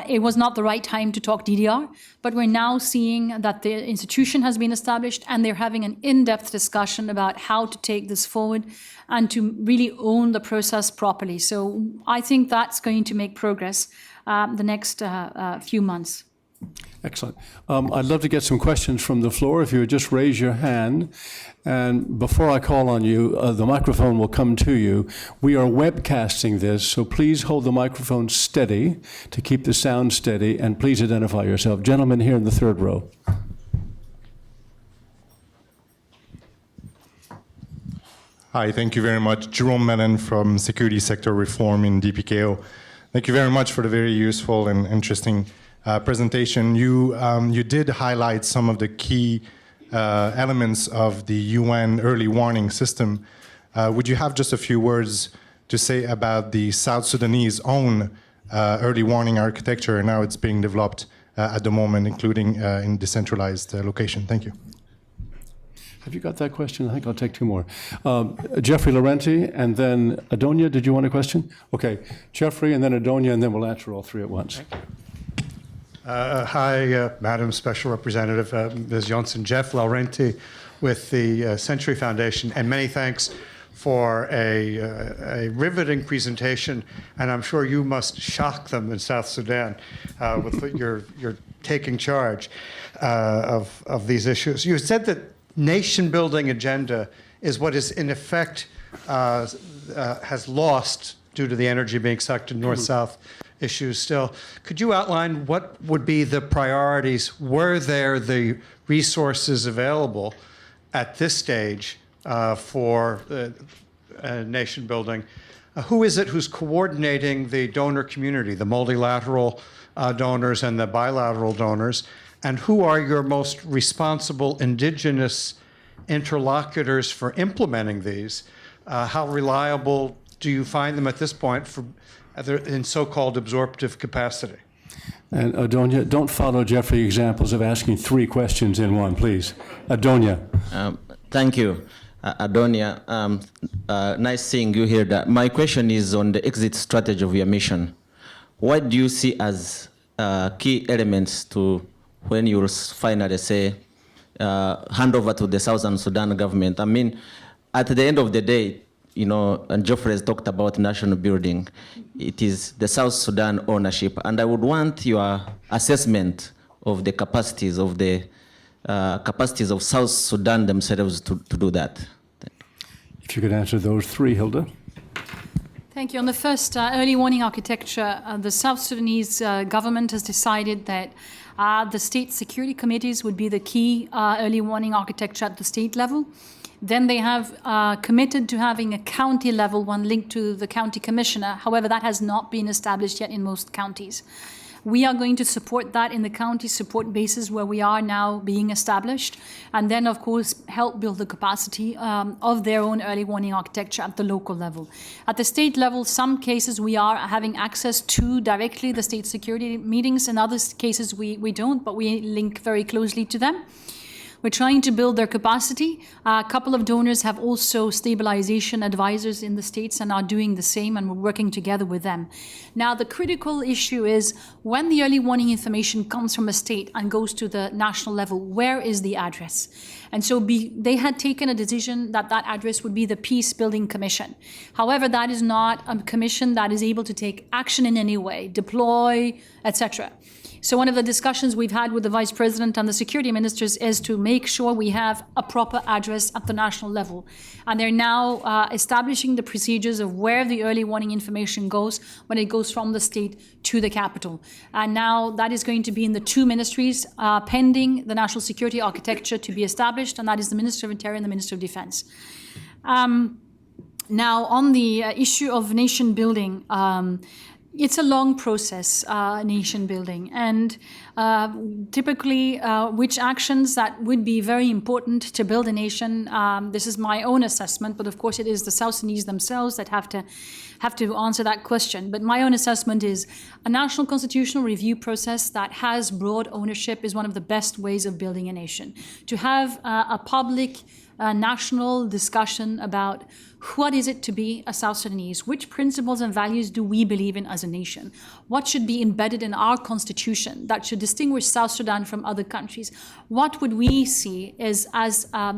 Speaker 2: it was not the right time to talk DDR. But we're now seeing that the institution has been established and they're having an in-depth discussion about how to take this forward and to really own the process properly. So I think that's going to make progress the next few months.
Speaker 1: Excellent. I'd love to get some questions from the floor. If you would just raise your hand. And before I call on you, the microphone will come to you. We are webcasting this, so please hold the microphone steady to keep the sound steady, and please identify yourself. Gentleman here in the third row.
Speaker 3: Hi, thank you very much. Jerome Mellon from Security Sector Reform in DPKO. Thank you very much for the very useful and interesting presentation. You did highlight some of the key elements of the UN early warning system. Would you have just a few words to say about the South Sudanese own early warning architecture and how it's being developed at the moment, including in decentralized location? Thank you.
Speaker 1: Have you got that question? I think I'll take two more. Jeffrey Laurenti and then Adonia. Did you want a question? Okay, Jeffrey and then Adonia, and then we'll answer all three at once.
Speaker 4: Hi, Madam Special Representative Ms. Johnson. Jeff Laurenti with the Century Foundation, and many thanks for a riveting presentation. And I'm sure you must shock them in South Sudan with your taking charge of these issues. You said that nation-building agenda is what is in effect has lost due to the energy being sucked in North-South issues still. Could you outline what would be the priorities? Were there the resources available at this stage for nation building? Who is it who's coordinating the donor community, the multilateral donors and the bilateral donors? And who are your most responsible indigenous interlocutors for implementing these? How reliable do you find them at this point in so-called absorptive capacity?
Speaker 1: And Adonia, don't follow Jeffrey's examples of asking three questions in one, please. Adonia.
Speaker 5: Thank you, Adonia. Nice seeing you here. My question is on the exit strategy of your mission. What do you see as key elements to when you finally say hand over to the Southern Sudan government? I mean, at the end of the day, you know, and Geoffrey has talked about national building. It is the South Sudan ownership, and I would want your assessment of the capacities of South Sudan themselves to do that.
Speaker 1: If you could answer those three, Hilde.
Speaker 2: Thank you. On the first early warning architecture, the South Sudanese government has decided that the state security committees would be the key early warning architecture at the state level. Then they have committed to having a county level one linked to the county commissioner. However, that has not been established yet in most counties. We are going to support that in the county support bases where we are now being established, and then, of course, help build the capacity of their own early warning architecture at the local level. At the state level, some cases we are having access to directly the state security meetings, in other cases we don't, but we link very closely to them. We're trying to build their capacity. A couple of donors have also stabilization advisors in the states and are doing the same, and we're working together with them. Now, the critical issue is when the early warning information comes from a state and goes to the national level, where is the address? And so they had taken a decision that that address would be the Peace Building Commission. However, that is not a commission that is able to take action in any way, deploy, etc. So one of the discussions we've had with the Vice President and the security ministers is to make sure we have a proper address at the national level. And they're now establishing the procedures of where the early warning information goes when it goes from the state to the capital. And now that is going to be in the two ministries pending the national security architecture to be established, and that is the Minister of Interior and the Minister of Defense. Now, on the issue of nation building, it's a long process, nation building, and typically which actions that would be very important to build a nation. This is my own assessment, but of course it is the South Sudanese themselves that have to answer that question. But my own assessment is a national constitutional review process that has broad ownership is one of the best ways of building a nation. To have a public national discussion about what is it to be a South Sudanese, which principles and values do we believe in as a nation, what should be embedded in our constitution that should distinguish South Sudan from other countries, what would we see as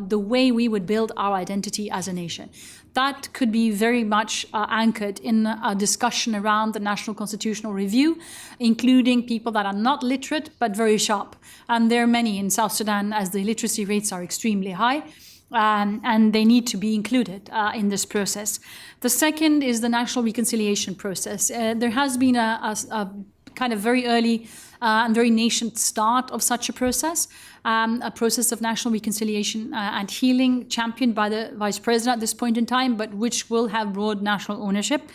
Speaker 2: the way we would build our identity as a nation. That could be very much anchored in a discussion around the National Constitutional Review, including people that are not literate but very sharp. And there are many in South Sudan, as the literacy rates are extremely high. And they need to be included in this process. The second is the national reconciliation process. There has been a kind of very early and very nascent start of such a process of national reconciliation and healing championed by the Vice President at this point in time, but which will have broad national ownership.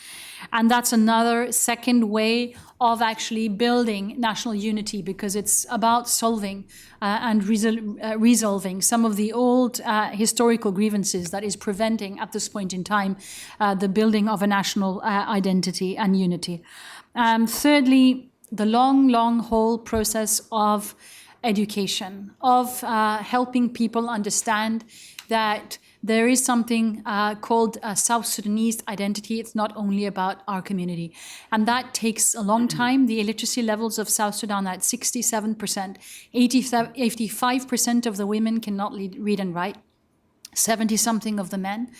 Speaker 2: And that's another second way of actually building national unity, because it's about solving and resolving some of the old historical grievances that is preventing at this point in time the building of a national identity and unity. Thirdly, the long haul process of education, of helping people understand that there is something called South Sudanese identity. It's not only about our community. And that takes a long time. The illiteracy levels of South Sudan are at 67%. 85% of the women cannot read and write. 70-something of the men.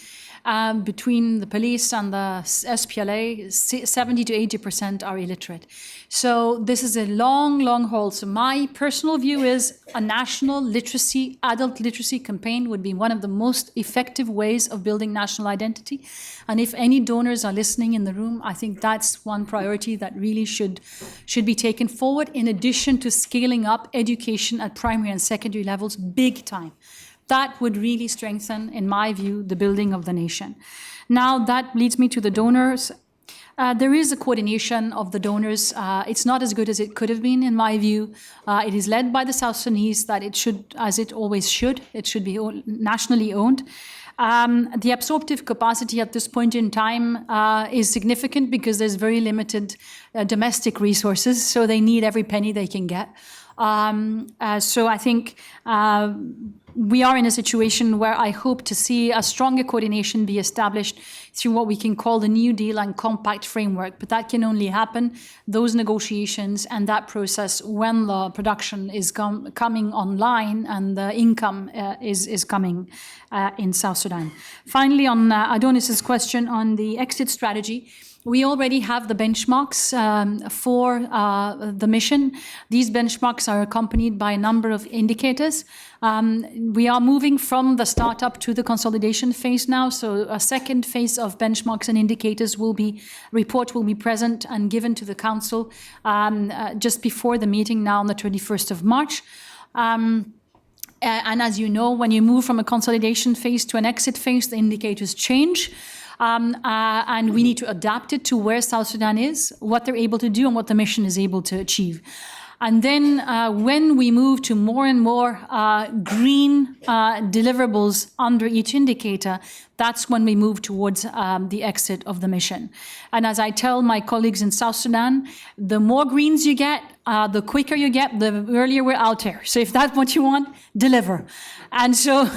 Speaker 2: Between the police and the SPLA, 70 to 80% are illiterate. So this is a long haul. So my personal view is a national literacy, adult literacy campaign would be one of the most effective ways of building national identity. And if any donors are listening in the room, I think that's one priority that really should be taken forward, in addition to scaling up education at primary and secondary levels big time. That would really strengthen, in my view, the building of the nation. Now, that leads me to the donors. There is a coordination of the donors. It's not as good as it could have been, in my view. It is led by the South Sudanese, that it should, as it always should, it should be nationally owned. The absorptive capacity at this point in time is significant because there's very limited domestic resources, so they need every penny they can get. So I think we are in a situation where I hope to see a stronger coordination be established through what we can call the New Deal and Compact framework. But that can only happen, those negotiations and that process, when the production is coming online and the income is coming in South Sudan. Finally, on Adonis's question on the exit strategy, We already have the benchmarks for the mission. These benchmarks are accompanied by a number of indicators. We are moving from the startup to the consolidation phase now. So a second phase of benchmarks and indicators report will be present and given to the Council just before the meeting now on the 21st of March. And as you know, when you move from a consolidation phase to an exit phase, the indicators change. And we need to adapt it to where South Sudan is, what they're able to do, and what the mission is able to achieve. And then when we move to more and more green deliverables under each indicator, that's when we move towards the exit of the mission. And as I tell my colleagues in South Sudan, the more greens you get, the quicker you get, the earlier we're out there. So if that's what you want, deliver. And so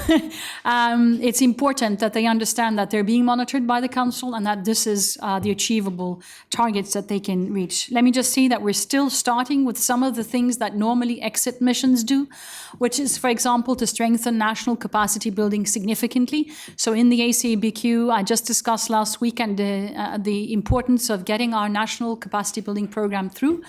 Speaker 2: it's important that they understand that they're being monitored by the Council and that this is the achievable targets that they can reach. Let me just say that we're still starting with some of the things that normally exit missions do, which is, for example, to strengthen national capacity building significantly. So in the ACBQ, I just discussed last week and the importance of getting our national capacity building program through,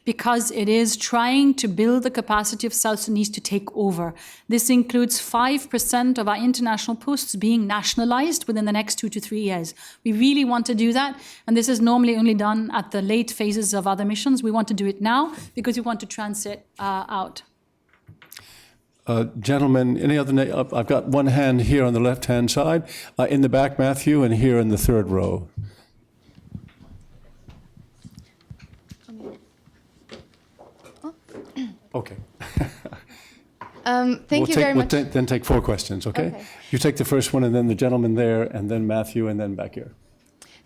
Speaker 2: because it is trying to build the capacity of South Sudanese to take over. This includes 5% of our international posts being nationalized within the next 2 to 3 years. We really want to do that, and this is normally only done at the late phases of other missions. We want to do it now because we want to transit out.
Speaker 1: Gentlemen, any other I've got one hand here on the left-hand side, in the back, Matthew, and here in the third row. Okay.
Speaker 6: Thank you very much.
Speaker 1: We'll then take 4 questions, okay? You take the first one, and then the gentleman there, and then Matthew, and then back here.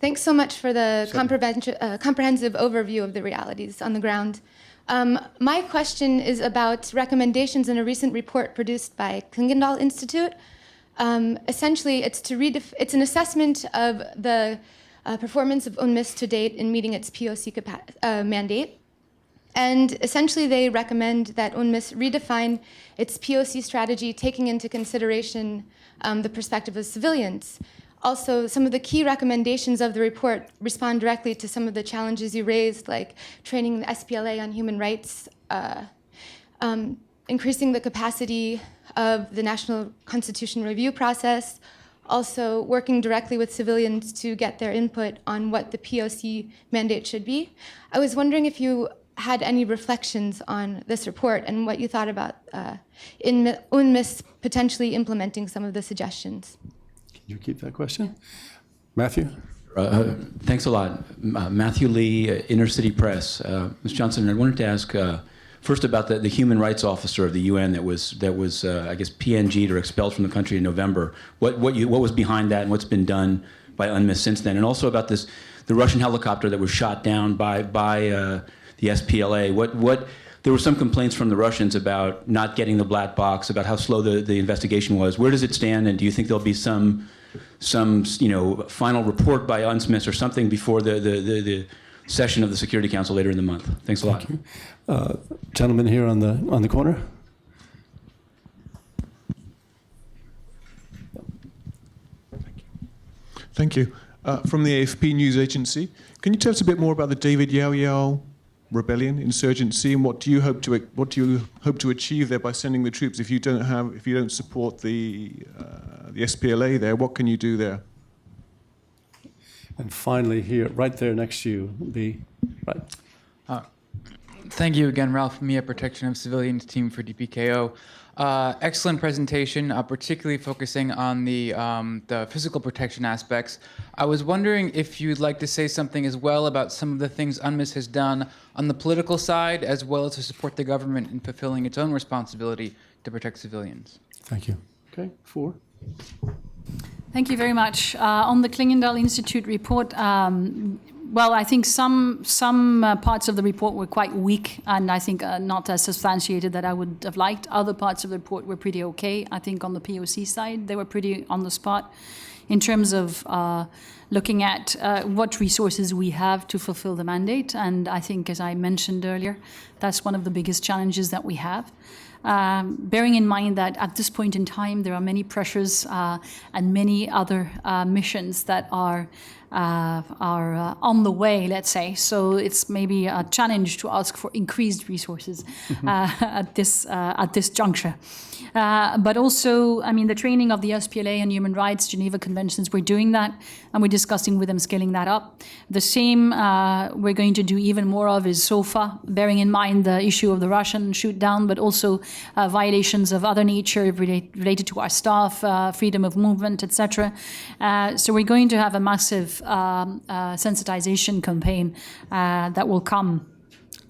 Speaker 6: Thanks so much for the comprehensive overview of the realities on the ground. My question is about recommendations in a recent report produced by Klingendal Institute. Essentially, it's an assessment of the performance of UNMISS to date in meeting its POC mandate. And essentially, they recommend that UNMISS redefine its POC strategy, taking into consideration the perspective of civilians. Also, some of the key recommendations of the report respond directly to some of the challenges you raised, like training the SPLA on human rights, increasing the capacity of the National Constitution Review process, also working directly with civilians to get their input on what the POC mandate should be. I was wondering if you had any reflections on this report and what you thought about in UNMISS potentially implementing some of the suggestions.
Speaker 1: Can you keep that question? Matthew?
Speaker 7: Thanks a lot. Matthew Lee, Inner City Press. Ms. Johnson, I wanted to ask first about the human rights officer of the UN that was I guess, PNG'd or expelled from the country in November. What was behind that and what's been done by UNMISS since then? And also about the Russian helicopter that was shot down by the SPLA. There were some complaints from the Russians about not getting the black box, about how slow the investigation was. Where does it stand, and do you think there'll be some final report by UNMISS or something before the session of the Security Council later in the month? Thanks a lot.
Speaker 1: Thank you. Gentleman here on the corner.
Speaker 8: Thank you. From the AFP news agency, can you tell us a bit more about the David Yao rebellion, insurgency, and what do you hope to achieve there by sending the troops? If you don't support the SPLA there, what can you do there?
Speaker 1: And finally, here, right there next to you, right.
Speaker 9: Thank you again, Ralph Mia, Protection of Civilians Team for DPKO. Excellent presentation, particularly focusing on the physical protection aspects. I was wondering if you'd like to say something as well about some of the things UNMISS has done on the political side, as well as to support the government in fulfilling its own responsibility to protect civilians.
Speaker 1: Thank you. Okay, 4.
Speaker 2: Thank you very much. On the Klingendal Institute report, well, I think some parts of the report were quite weak and I think not as substantiated that I would have liked. Other parts of the report were pretty okay. I think on the POC side, they were pretty on the spot in terms of looking at what resources we have to fulfill the mandate. And I think, as I mentioned earlier, that's one of the biggest challenges that we have. Bearing in mind that at this point in time, there are many pressures and many other missions that are on the way, let's say. So it's maybe a challenge to ask for increased resources at this juncture. But also, I mean, the training of the SPLA and human rights Geneva Conventions, we're doing that, and we're discussing with them scaling that up. The same we're going to do even more of is SOFA, bearing in mind the issue of the Russian shoot down, but also violations of other nature related to our staff, freedom of movement, etc. So we're going to have a massive sensitization campaign that will come.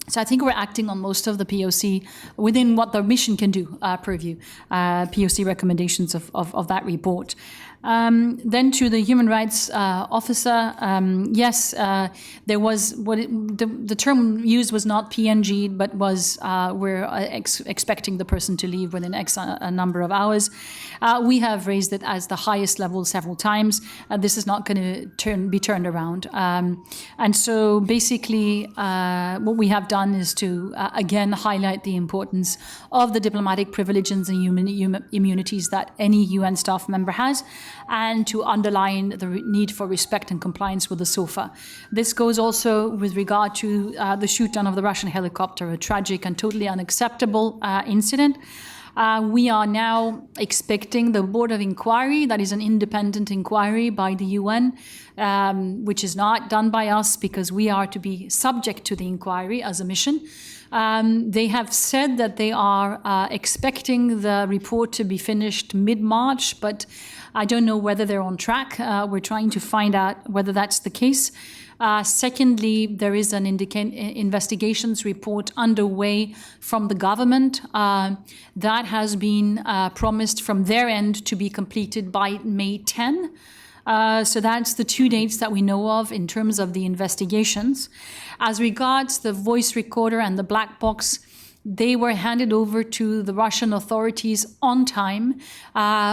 Speaker 2: So I think we're acting on most of the POC within what the mission can do, purview, POC recommendations of that report. Then to the human rights officer, yes, there was the term used was not PNG, but was we're expecting the person to leave within X a number of hours. We have raised it as the highest level several times. This is not going to be turned around. And so basically what we have done is to again highlight the importance of the diplomatic privileges and immunities that any UN staff member has, and to underline the need for respect and compliance with the SOFA. This goes also with regard to the shoot down of the Russian helicopter, a tragic and totally unacceptable incident. We are now expecting the Board of Inquiry, that is an independent inquiry by the UN, which is not done by us because we are to be subject to the inquiry as a mission. They have said that they are expecting the report to be finished mid-March, but I don't know whether they're on track. We're trying to find out whether that's the case. Secondly, there is an investigations report underway from the government that has been promised from their end to be completed by May 10. So that's the 2 dates that we know of in terms of the investigations. As regards the voice recorder and the black box, they were handed over to the Russian authorities on time.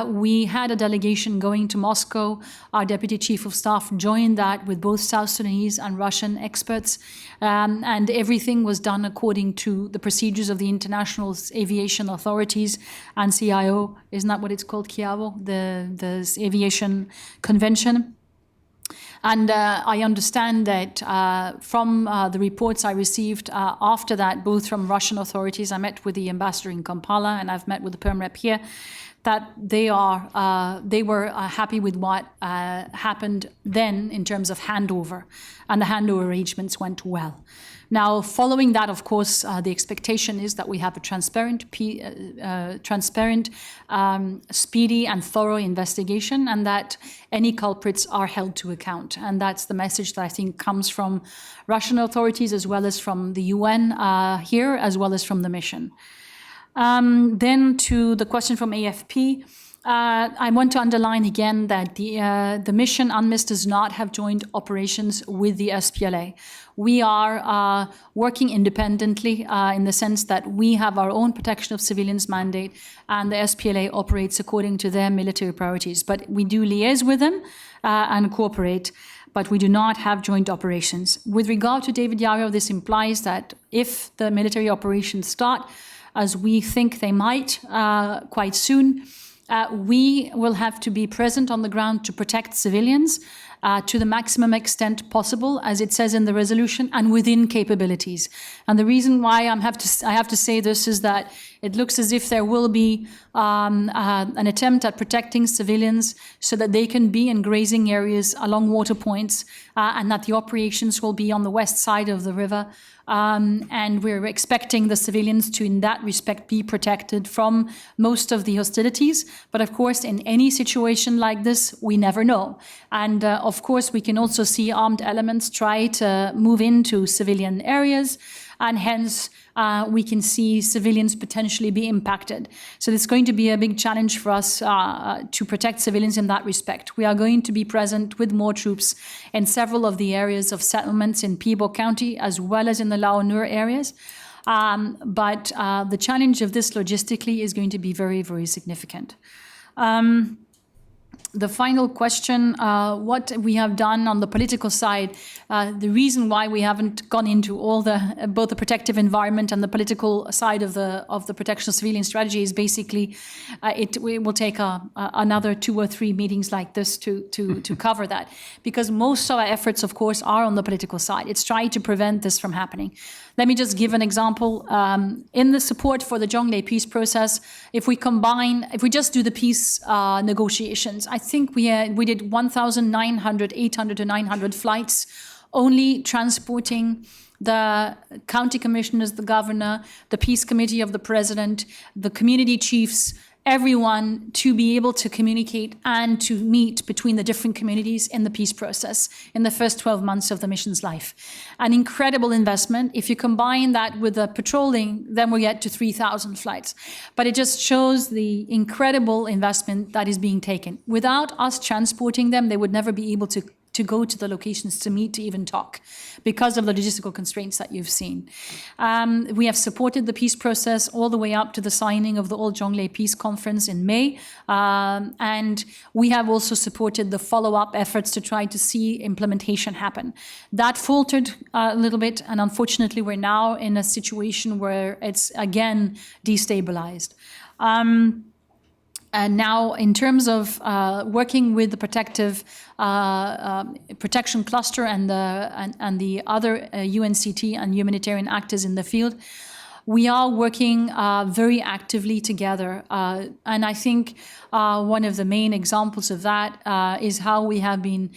Speaker 2: We had a delegation going to Moscow. Our Deputy Chief of Staff joined that with both South Sudanese and Russian experts. And everything was done according to the procedures of the International Aviation Authorities and CIO. Isn't that what it's called, KIAVO, the Aviation Convention? And I understand that from the reports I received after that, both from Russian authorities, I met with the ambassador in Kampala and I've met with the Perm Rep here, that they were happy with what happened then in terms of handover, and the handover arrangements went well. Now, following that, of course, the expectation is that we have a transparent, speedy and thorough investigation, and that any culprits are held to account. And that's the message that I think comes from Russian authorities as well as from the UN here, as well as from the mission. Then to the question from AFP, I want to underline again that the mission UNMISS does not have joint operations with the SPLA. We are working independently in the sense that we have our own protection of civilians mandate and the SPLA operates according to their military priorities. But we do liaise with them and cooperate, but we do not have joint operations. With regard to David Yaro, this implies that if the military operations start, as we think they might quite soon, we will have to be present on the ground to protect civilians to the maximum extent possible, as it says in the resolution, and within capabilities. And the reason why I have to say this is that it looks as if there will be an attempt at protecting civilians so that they can be in grazing areas along water points, and that the operations will be on the west side of the river. And we're expecting the civilians to, in that respect, be protected from most of the hostilities. But of course, in any situation like this, we never know. And of course, we can also see armed elements try to move into civilian areas, and hence we can see civilians potentially be impacted. So it's going to be a big challenge for us to protect civilians in that respect. We are going to be present with more troops in several of the areas of settlements in Pibok County, as well as in the Lao Nur areas. But the challenge of this logistically is going to be very, very significant. the final question, what we have done on the political side, the reason why we haven't gone into all both the protective environment and the political side of the protection of civilian strategy is basically it will take another 2 or 3 meetings like this to cover that, because most of our efforts, of course, are on the political side. It's trying to prevent this from happening. Let me just give an example. In the support for the Jonglei peace process, if we just do the peace negotiations, I think we did 1,900, 800 to 900 flights, only transporting the county commissioners, the governor, the peace committee of the president, the community chiefs, everyone to be able to communicate and to meet between the different communities in the peace process in the first 12 months of the mission's life. An incredible investment. If you combine that with the patrolling, then we get to 3,000 flights. But it just shows the incredible investment that is being taken. Without us transporting them, they would never be able to go to the locations to meet, to even talk, because of the logistical constraints that you've seen. We have supported the peace process all the way up to the signing of the All Jonglei Peace Conference in May. And we have also supported the follow-up efforts to try to see implementation happen. That faltered a little bit, and unfortunately, we're now in a situation where it's again destabilized. And now, in terms of working with the protection cluster and the other UNCT and humanitarian actors in the field, we are working very actively together. And I think one of the main examples of that is how we have been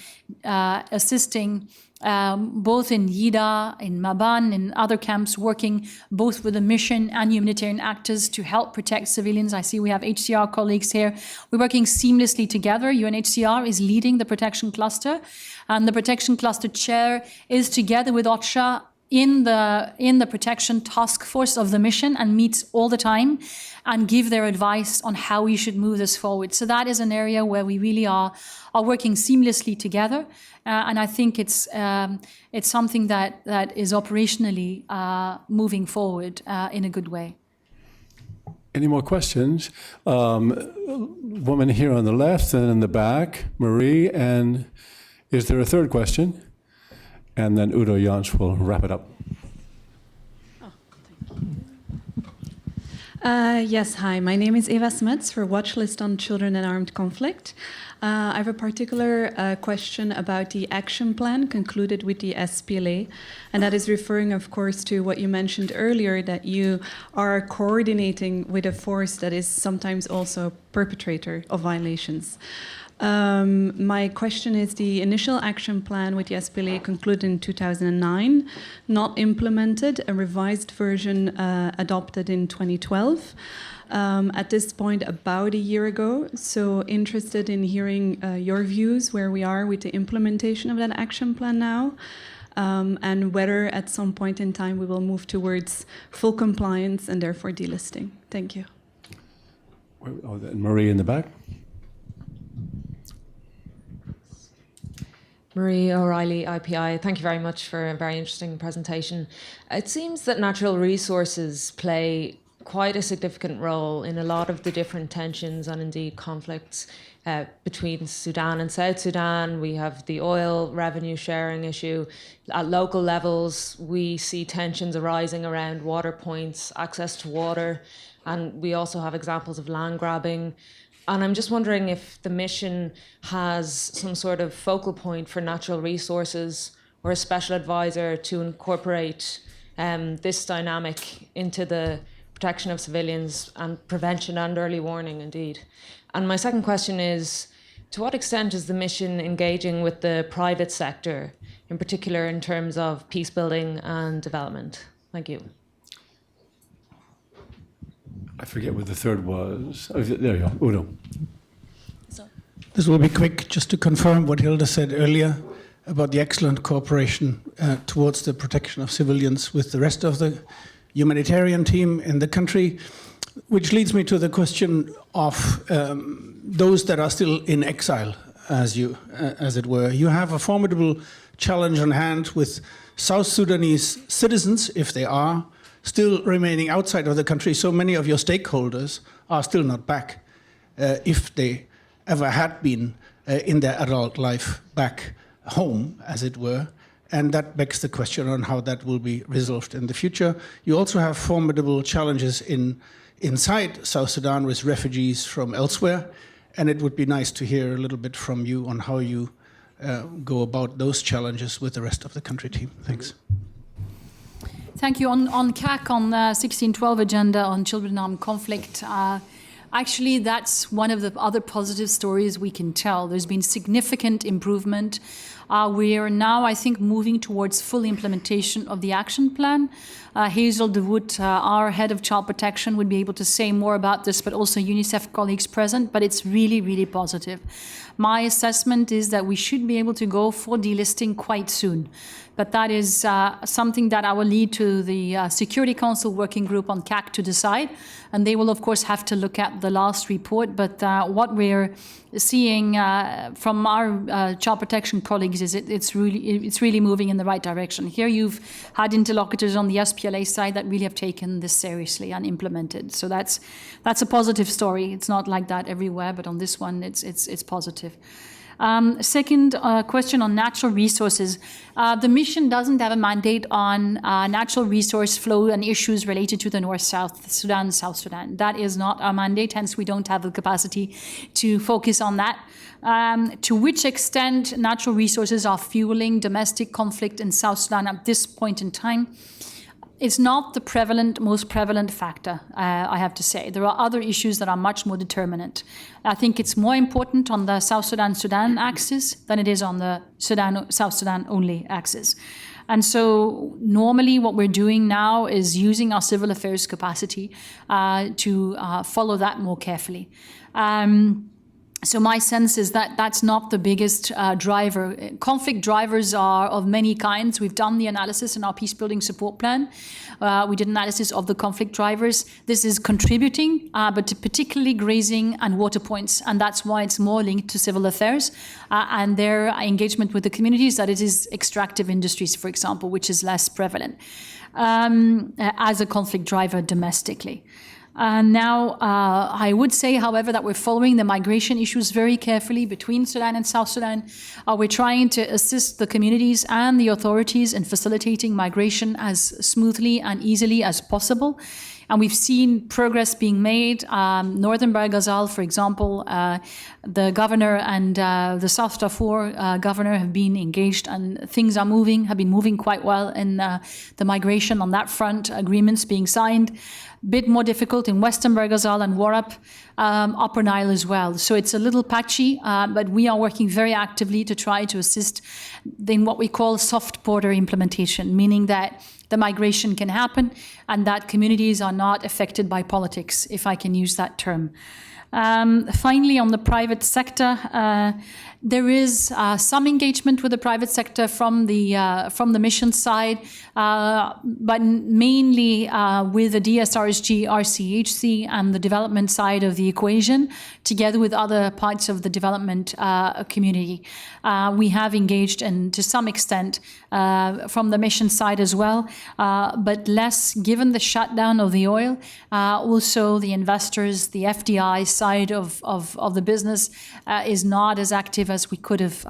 Speaker 2: assisting both in Yida, in Maban, in other camps, working both with the mission and humanitarian actors to help protect civilians. I see we have HCR colleagues here. We're working seamlessly together. UNHCR is leading the protection cluster, and the protection cluster chair is together with OCHA in the protection task force of the mission and meets all the time and give their advice on how we should move this forward. So that is an area where we really are working seamlessly together. And I think it's something that is operationally moving forward in a good way.
Speaker 1: Any more questions? Woman here on the left and in the back, Marie, and is there a third question? And then Udo Jans will wrap it up.
Speaker 10: Yes, hi. My name is Eva Smets for Watchlist on Children in Armed Conflict. I have a particular question about the action plan concluded with the SPLA, and that is referring, of course, to what you mentioned earlier, that you are coordinating with a force that is sometimes also a perpetrator of violations. My question is, the initial action plan with the SPLA concluded in 2009, not implemented, a revised version adopted in 2012. At this point, about a year ago. So interested in hearing your views, where we are with the implementation of that action plan now, and whether at some point in time we will move towards full compliance and therefore delisting. Thank you.
Speaker 1: Oh, Marie in the back.
Speaker 11: Marie O'Reilly, IPI. Thank you very much for a very interesting presentation. It seems that natural resources play quite a significant role in a lot of the different tensions and indeed conflicts between Sudan and South Sudan. We have the oil revenue sharing issue. At local levels, we see tensions arising around water points, access to water, and we also have examples of land grabbing. And I'm just wondering if the mission has some sort of focal point for natural resources or a special advisor to incorporate this dynamic into the protection of civilians and prevention and early warning, indeed. And my second question is, to what extent is the mission engaging with the private sector, in particular in terms of peace building and development? Thank you.
Speaker 1: I forget what the third was. Oh, there you go, Udo.
Speaker 12: This will be quick, just to confirm what Hilde said earlier about the excellent cooperation towards the protection of civilians with the rest of the humanitarian team in the country, which leads me to the question of those that are still in exile, as it were. You have a formidable challenge on hand with South Sudanese citizens, if they are, still remaining outside of the country. So many of your stakeholders are still not back, if they ever had been in their adult life back home, as it were. And that begs the question on how that will be resolved in the future. You also have formidable challenges inside South Sudan with refugees from elsewhere. And it would be nice to hear a little bit from you on how you go about those challenges with the rest of the country team. Thanks.
Speaker 2: Thank you. On CAC, on the 1612 agenda on children in armed conflict, actually that's one of the other positive stories we can tell. There's been significant improvement. We are now, I think, moving towards full implementation of the action plan. Hazel DeWood, our head of child protection, would be able to say more about this, but also UNICEF colleagues present, but it's really, really positive. My assessment is that we should be able to go for delisting quite soon. But that is something that I will lead to the Security Council Working Group on CAC to decide. And they will, of course, have to look at the last report. But what we're seeing from our child protection colleagues is it's really moving in the right direction. Here you've had interlocutors on the SPLA side that really have taken this seriously and implemented. So that's a positive story. It's not like that everywhere, but on this one, it's positive. Second question on natural resources. The mission doesn't have a mandate on natural resource flow and issues related to the North-South Sudan, South Sudan. That is not our mandate, hence we don't have the capacity to focus on that. To which extent natural resources are fueling domestic conflict in South Sudan at this point in time, it's not the most prevalent factor, I have to say. There are other issues that are much more determinant. I think it's more important on the South Sudan-Sudan axis than it is on the South Sudan only axis. And so normally what we're doing now is using our civil affairs capacity to follow that more carefully. So my sense is that that's not the biggest driver. Conflict drivers are of many kinds. We've done the analysis in our peacebuilding support plan. We did analysis of the conflict drivers. This is contributing, but particularly grazing and water points. And that's why it's more linked to civil affairs and their engagement with the communities, that it is extractive industries, for example, which is less prevalent as a conflict driver domestically. Now, I would say, however, that we're following the migration issues very carefully between Sudan and South Sudan. We're trying to assist the communities and the authorities in facilitating migration as smoothly and easily as possible. And we've seen progress being made. Northern Bahr Ghazal, for example, the governor and the South Darfur governor have been engaged, and things have been moving quite well in the migration on that front, agreements being signed. Bit more difficult in Western Bahr Ghazal and Warrap, Upper Nile as well. So it's a little patchy, but we are working very actively to try to assist in what we call soft border implementation, meaning that the migration can happen and that communities are not affected by politics, if I can use that term. Finally, on the private sector, there is some engagement with the private sector from the mission side, but mainly with the DSRSG, RCHC, and the development side of the equation, together with other parts of the development community. We have engaged, and to some extent, from the mission side as well, but less given the shutdown of the oil. Also, the investors, the FDI side of the business is not as active as we could have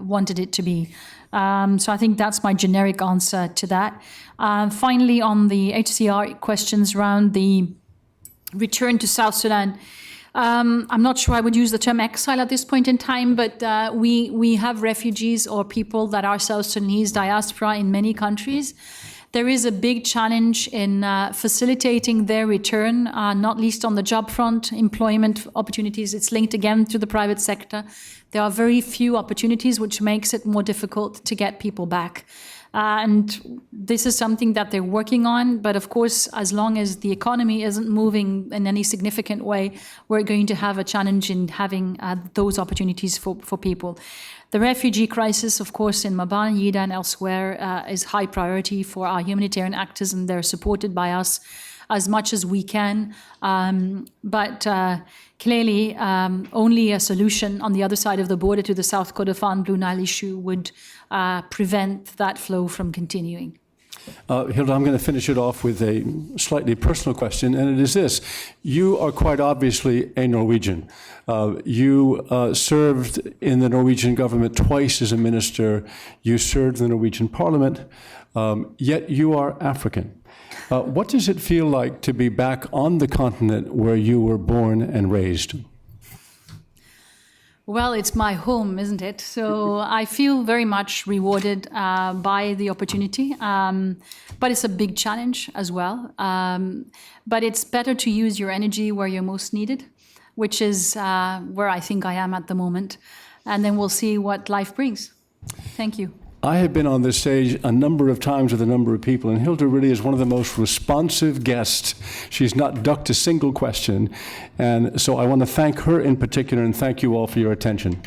Speaker 2: wanted it to be. So I think that's my generic answer to that. Finally, on the HCR questions around the return to South Sudan, I'm not sure I would use the term exile at this point in time, but we have refugees or people that are South Sudanese diaspora in many countries. There is a big challenge in facilitating their return, not least on the job front, employment opportunities. It's linked again to the private sector. There are very few opportunities, which makes it more difficult to get people back. And this is something that they're working on. But of course, as long as the economy isn't moving in any significant way, we're going to have a challenge in having those opportunities for people. The refugee crisis, of course, in Maban, Yida, and elsewhere is high priority for our humanitarian actors, and they're supported by us as much as we can. But clearly, only a solution on the other side of the border to the South Kordofan Blue Nile issue would prevent that flow from continuing.
Speaker 1: Hilde, I'm going to finish it off with a slightly personal question, and it is this. You are quite obviously a Norwegian. You served in the Norwegian government twice as a minister. You served in the Norwegian parliament, yet you are African. What does it feel like to be back on the continent where you were born and raised?
Speaker 2: Well, it's my home, isn't it? So I feel very much rewarded by the opportunity, but it's a big challenge as well. But it's better to use your energy where you're most needed, which is where I think I am at the moment. And then we'll see what life brings. Thank you.
Speaker 1: I have been on this stage a number of times with a number of people, and Hilde really is one of the most responsive guests. She's not ducked a single question. And so I want to thank her in particular and thank you all for your attention.